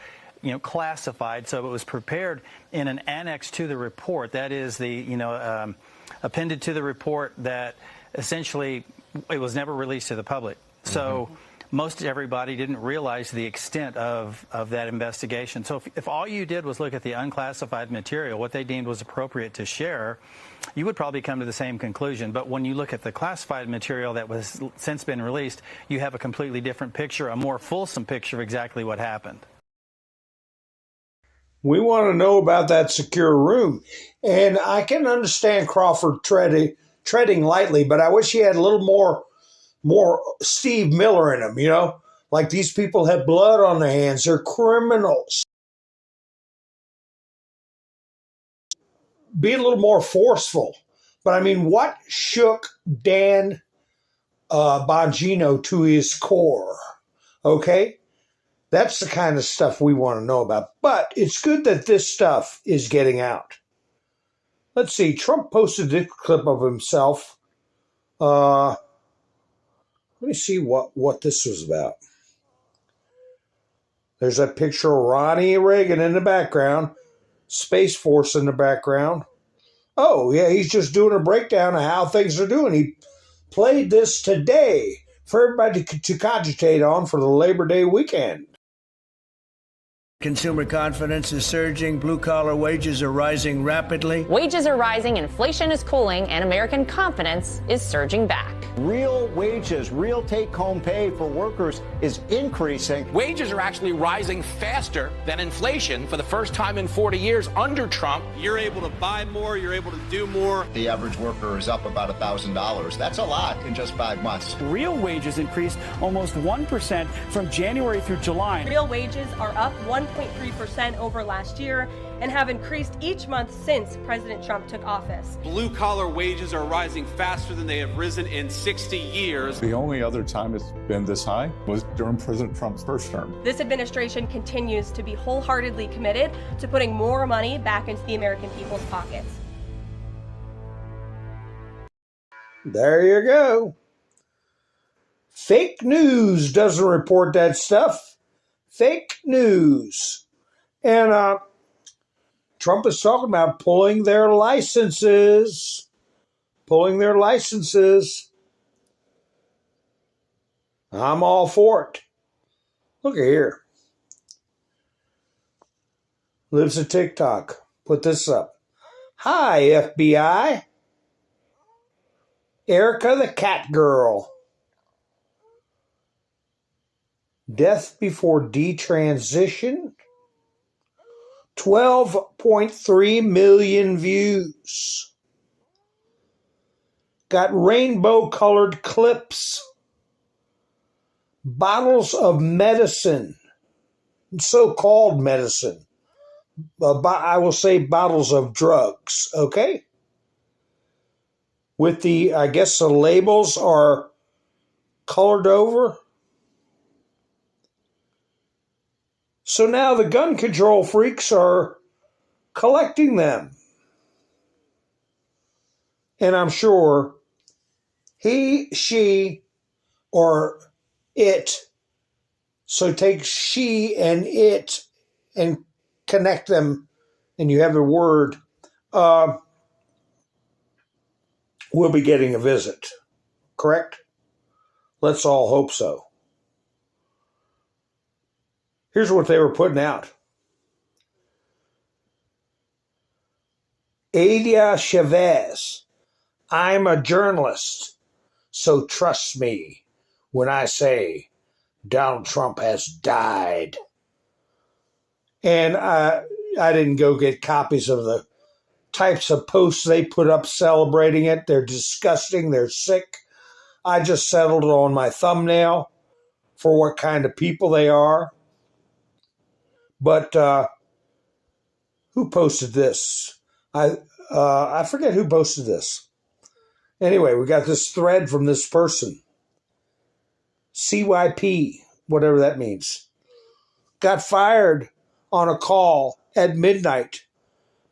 classified. So it was prepared in an annex to the report. That is the, appended to the report that essentially it was never released to the public. So most everybody didn't realize the extent of that investigation. So if all you did was look at the unclassified material, what they deemed was appropriate to share, you would probably come to the same conclusion. But when you look at the classified material that was since been released, you have a completely different picture, a more fulsome picture of exactly what happened. We want to know about that secure room. And I can understand Crawford treading lightly, but I wish he had a little more Steve Miller in him, like these people have blood on their hands. They're criminals. Be a little more forceful. But I mean, what shook Dan Bongino to his core? Okay? That's the kind of stuff we want to know about. But it's good that this stuff is getting out. Let's see. Trump posted this clip of himself. Let me see what this was about. There's a picture of Ronnie Reagan in the background. Space Force in the background. Oh, yeah, he's just doing a breakdown of how things are doing. He played this today for everybody to cogitate on for the Labor Day weekend. Consumer confidence is surging. Blue-collar wages are rising rapidly. Wages are rising, inflation is cooling, and American confidence is surging back. Real wages, real take-home pay for workers is increasing. Wages are actually rising faster than inflation for the first time in 40 years under Trump. You're able to buy more, you're able to do more. The average worker is up about $1,000. That's a lot in just 5 months. Real wages increased almost 1% from January through July. Real wages are up 1.3% over last year and have increased each month since President Trump took office. Blue-collar wages are rising faster than they have risen in 60 years. The only other time it's been this high was during President Trump's first term. This administration continues to be wholeheartedly committed to putting more money back into the American people's pockets. There you go. Fake news doesn't report that stuff. Fake news. And Trump is talking about pulling their licenses. Pulling their licenses. I'm all for it. Look at here. Lives at TikTok. Put this up. Hi, FBI. Erica the Cat Girl. Death before detransition. 12.3 million views. Got rainbow-colored clips. Bottles of medicine. So-called medicine. I will say bottles of drugs, okay? With the, I guess the labels are colored over. So now the gun control freaks are collecting them. And I'm sure he, she, or it, so take she and it and connect them, and you have the word, we'll be getting a visit. Correct? Let's all hope so. Here's what they were putting out. Adia Chavez, I'm a journalist, so trust me when I say Donald Trump has died. And I didn't go get copies of the types of posts they put up celebrating it. They're disgusting. They're sick. I just settled on my thumbnail for what kind of people they are. But who posted this? I forget who posted this. Anyway, we got this thread from this person. CYP, whatever that means. Got fired on a call at midnight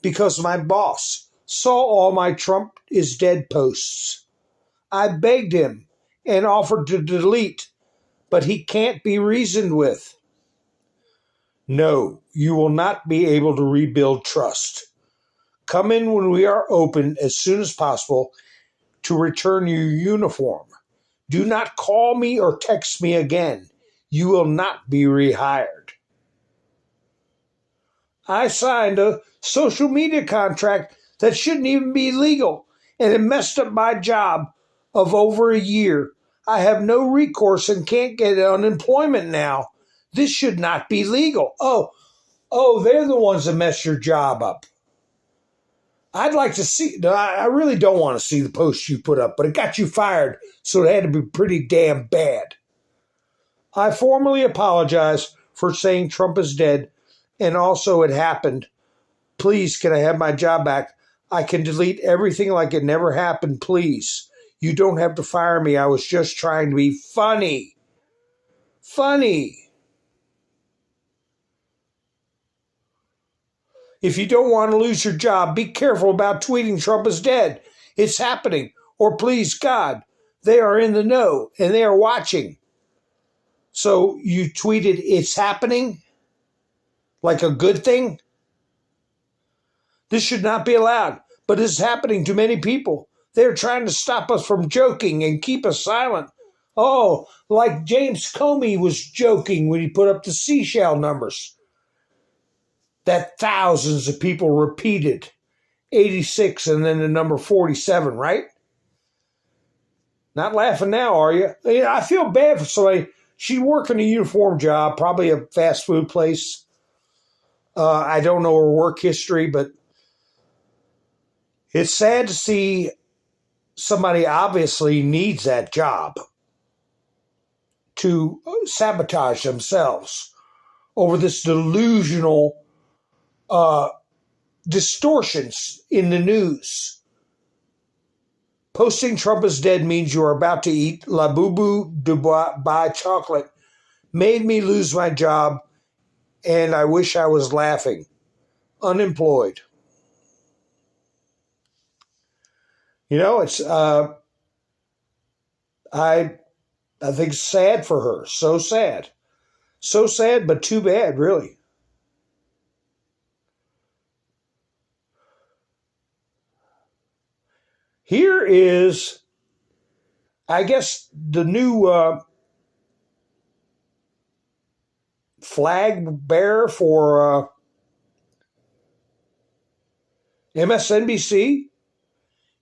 because my boss saw all my Trump is dead posts. I begged him and offered to delete, but he can't be reasoned with. No, you will not be able to rebuild trust. Come in when we are open as soon as possible to return your uniform. Do not call me or text me again. You will not be rehired. I signed a social media contract that shouldn't even be legal, and it messed up my job of over a year. I have no recourse and can't get unemployment now. This should not be legal. Oh, they're the ones that messed your job up. I'd like to see, I really don't want to see the post you put up, but it got you fired, so it had to be pretty damn bad. I formally apologize for saying Trump is dead, and also it happened. Please, can I have my job back? I can delete everything like it never happened, please. You don't have to fire me. I was just trying to be funny. Funny. If you don't want to lose your job, be careful about tweeting Trump is dead. It's happening. Or please, God, they are in the know and they are watching. So you tweeted it's happening? Like a good thing? This should not be allowed, but it's happening to many people. They're trying to stop us from joking and keep us silent. Oh, like James Comey was joking when he put up the seashell numbers that thousands of people repeated. 86 and then the number 47, right? Not laughing now, are you? I feel bad for somebody. She's working a uniform job, probably a fast food place. I don't know her work history, but it's sad to see somebody obviously needs that job to sabotage themselves over this delusional distortions in the news. Posting Trump is dead means you are about to eat La Boo Boo Dubai chocolate. Made me lose my job, and I wish I was laughing. Unemployed. You know, it's I think it's sad for her. So sad. So sad, but too bad, really. Here is, I guess, the new flag bearer for MSNBC.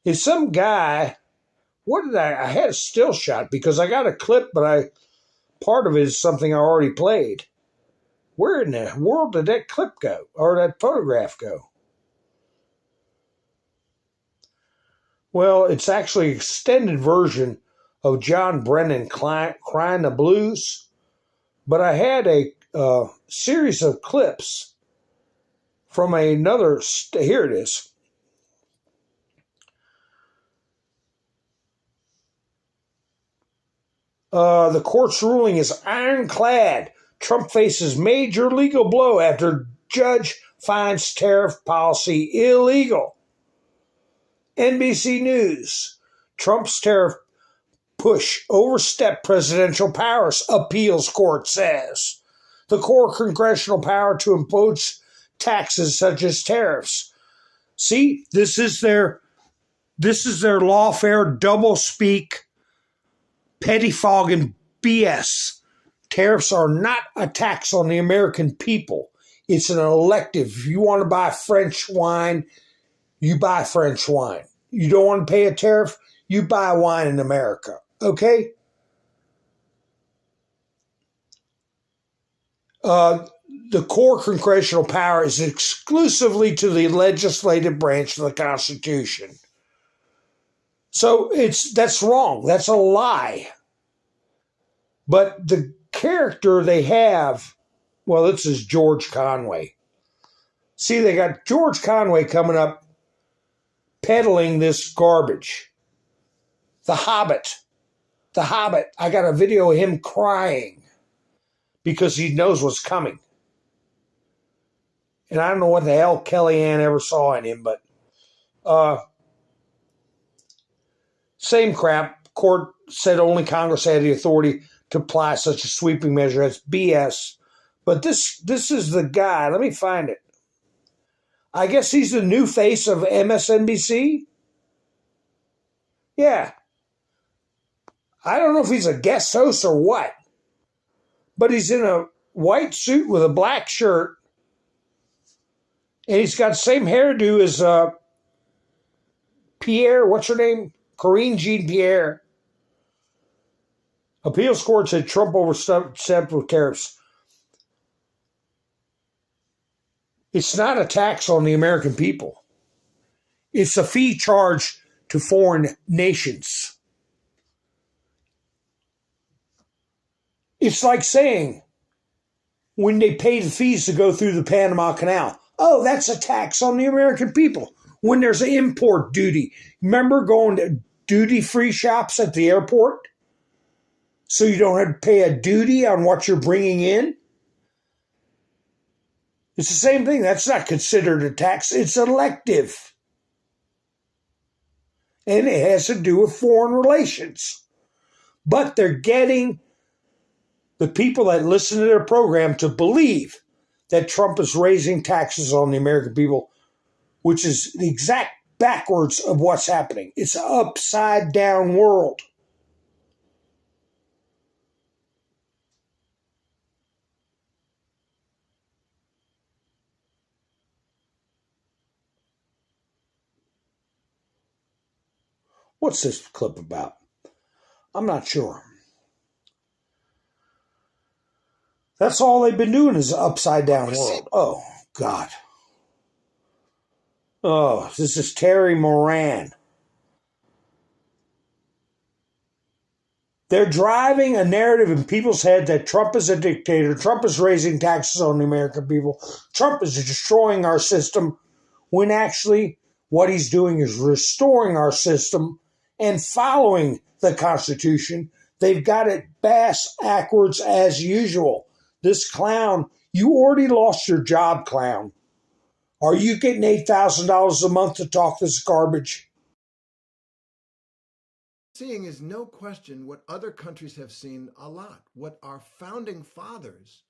Is some guy. What did I had a still shot because I got a clip, but part of it is something I already played. Where in the world did that clip go, or that photograph go? Well, it's actually an extended version of John Brennan crying the blues, but I had a series of clips from another. Here it is. The court's ruling is ironclad. Trump faces major legal blow after judge finds tariff policy illegal. NBC News. Trump's tariff push overstepped presidential powers, appeals court says. The core congressional power to impose taxes such as tariffs. See, this is their lawfare doublespeak, pettifogging BS. Tariffs are not a tax on the American people. It's an elective. If you want to buy French wine, you buy French wine. You don't want to pay a tariff, you buy wine in America. Okay? The core congressional power is exclusively to the legislative branch of the Constitution. So that's wrong. That's a lie. But the character they have, well, this is George Conway. See, they got George Conway coming up peddling this garbage. The Hobbit. I got a video of him crying because he knows what's coming. And I don't know what the hell Kellyanne ever saw in him, but same crap. Court said only Congress had the authority to apply such a sweeping measure. That's BS. But this is the guy. Let me find it. I guess he's the new face of MSNBC. Yeah. I don't know if he's a guest host or what. But he's in a white suit with a black shirt. And he's got the same hairdo as Pierre, what's her name? Karine Jean-Pierre. Appeals court said Trump overstepped with tariffs. It's not a tax on the American people. It's a fee charged to foreign nations. It's like saying when they pay the fees to go through the Panama Canal, oh, that's a tax on the American people. When there's an import duty. Remember going to duty-free shops at the airport? So you don't have to pay a duty on what you're bringing in? It's the same thing. That's not considered a tax. It's elective. And it has to do with foreign relations. But they're getting the people that listen to their program to believe that Trump is raising taxes on the American people, which is the exact backwards of what's happening. It's an upside down world. What's this clip about? I'm not sure. That's all they've been doing is upside down world. Oh, God. Oh, this is Terry Moran. They're driving a narrative in people's head that Trump is a dictator. Trump is raising taxes on the American people. Trump is destroying our system, when actually what he's doing is restoring our system and following the Constitution. They've got it backwards as usual. This clown, you already lost your job, clown. Are you getting $8,000 a month to talk this garbage? Seeing is no question what other countries have seen a lot, what our founding fathers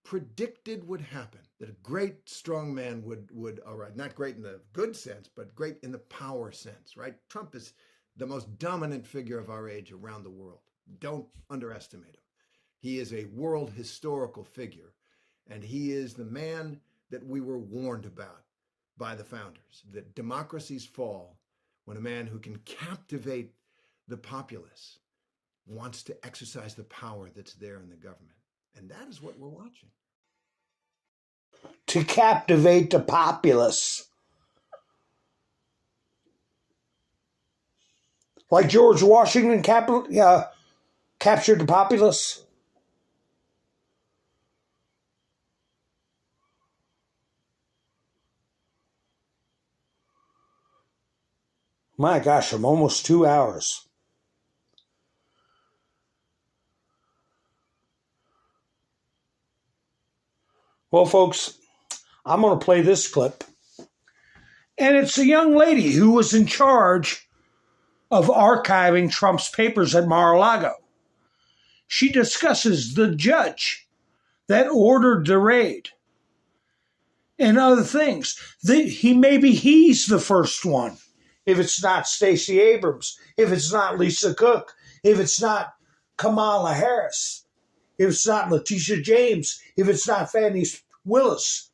predicted would happen, that a great strong man would all right, not great in the good sense, but great in the power sense, right? Trump is the most dominant figure of our age around the world. Don't underestimate him. He is a world historical figure, and he is the man that we were warned about by the founders, that democracies fall when a man who can captivate the populace wants to exercise the power that's there in the government. And that is what we're watching. To captivate the populace. Like George Washington captured the populace. My gosh, I'm almost 2 hours. Well, folks, I'm going to play this clip. And it's a young lady who was in charge of archiving Trump's papers at Mar-a-Lago. She discusses the judge that ordered the raid and other things. Maybe he's the first one. If it's not Stacey Abrams, if it's not Lisa Cook, if it's not Kamala Harris, if it's not Letitia James, if it's not Fannie Willis,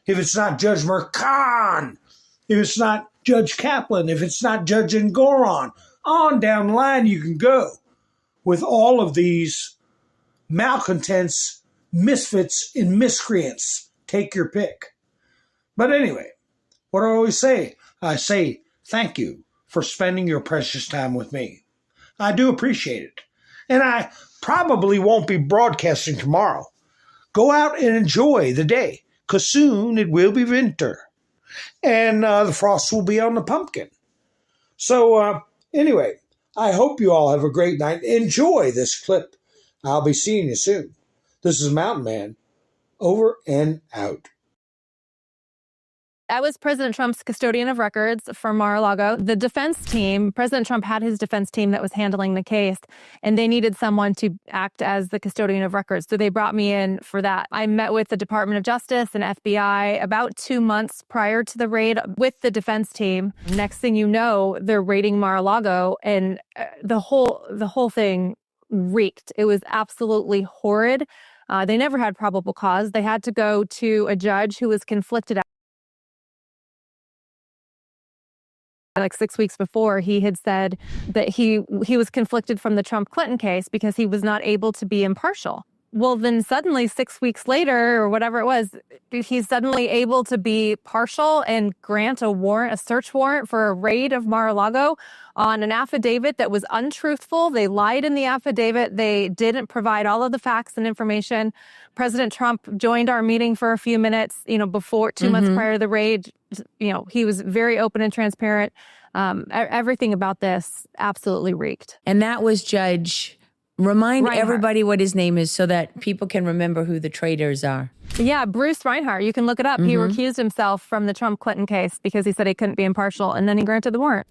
if it's not Judge Merchan, if it's not Judge Kaplan, if it's not Judge Engoron, on down the line you can go with all of these malcontents, misfits, and miscreants. Take your pick. But anyway, what do I always say? I say thank you for spending your precious time with me. I do appreciate it. And I probably won't be broadcasting tomorrow. Go out and enjoy the day, because soon it will be winter. And the frost will be on the pumpkin. So anyway, I hope you all have a great night. Enjoy this clip. I'll be seeing you soon. This is Mountain Man, over and out. I was President Trump's custodian of records for Mar-a-Lago. The defense team, President Trump had his defense team that was handling the case, and they needed someone to act as the custodian of records. So they brought me in for that. I met with the Department of Justice and FBI about 2 months prior to the raid with the defense team. Next thing you know, they're raiding Mar-a-Lago, and the whole thing reeked. It was absolutely horrid. They never had probable cause. They had to go to a judge who was conflicted. Like 6 weeks before, he had said that he was conflicted from the Trump-Clinton case because he was not able to be impartial. Well, then suddenly 6 weeks later, or whatever it was, he's suddenly able to be partial and grant a search warrant for a raid of Mar-a-Lago on an affidavit that was untruthful. They lied in the affidavit. They didn't provide all of the facts and information. President Trump joined our meeting for a few minutes, before 2 months prior to the raid. He was very open and transparent. Everything about this absolutely reeked. And that was Judge. Remind Reinhart. Everybody what his name is so that people can remember who the traitors are. Yeah, Bruce Reinhart. You can look it up. He recused himself from the Trump-Clinton case because he said he couldn't be impartial, and then he granted the warrant.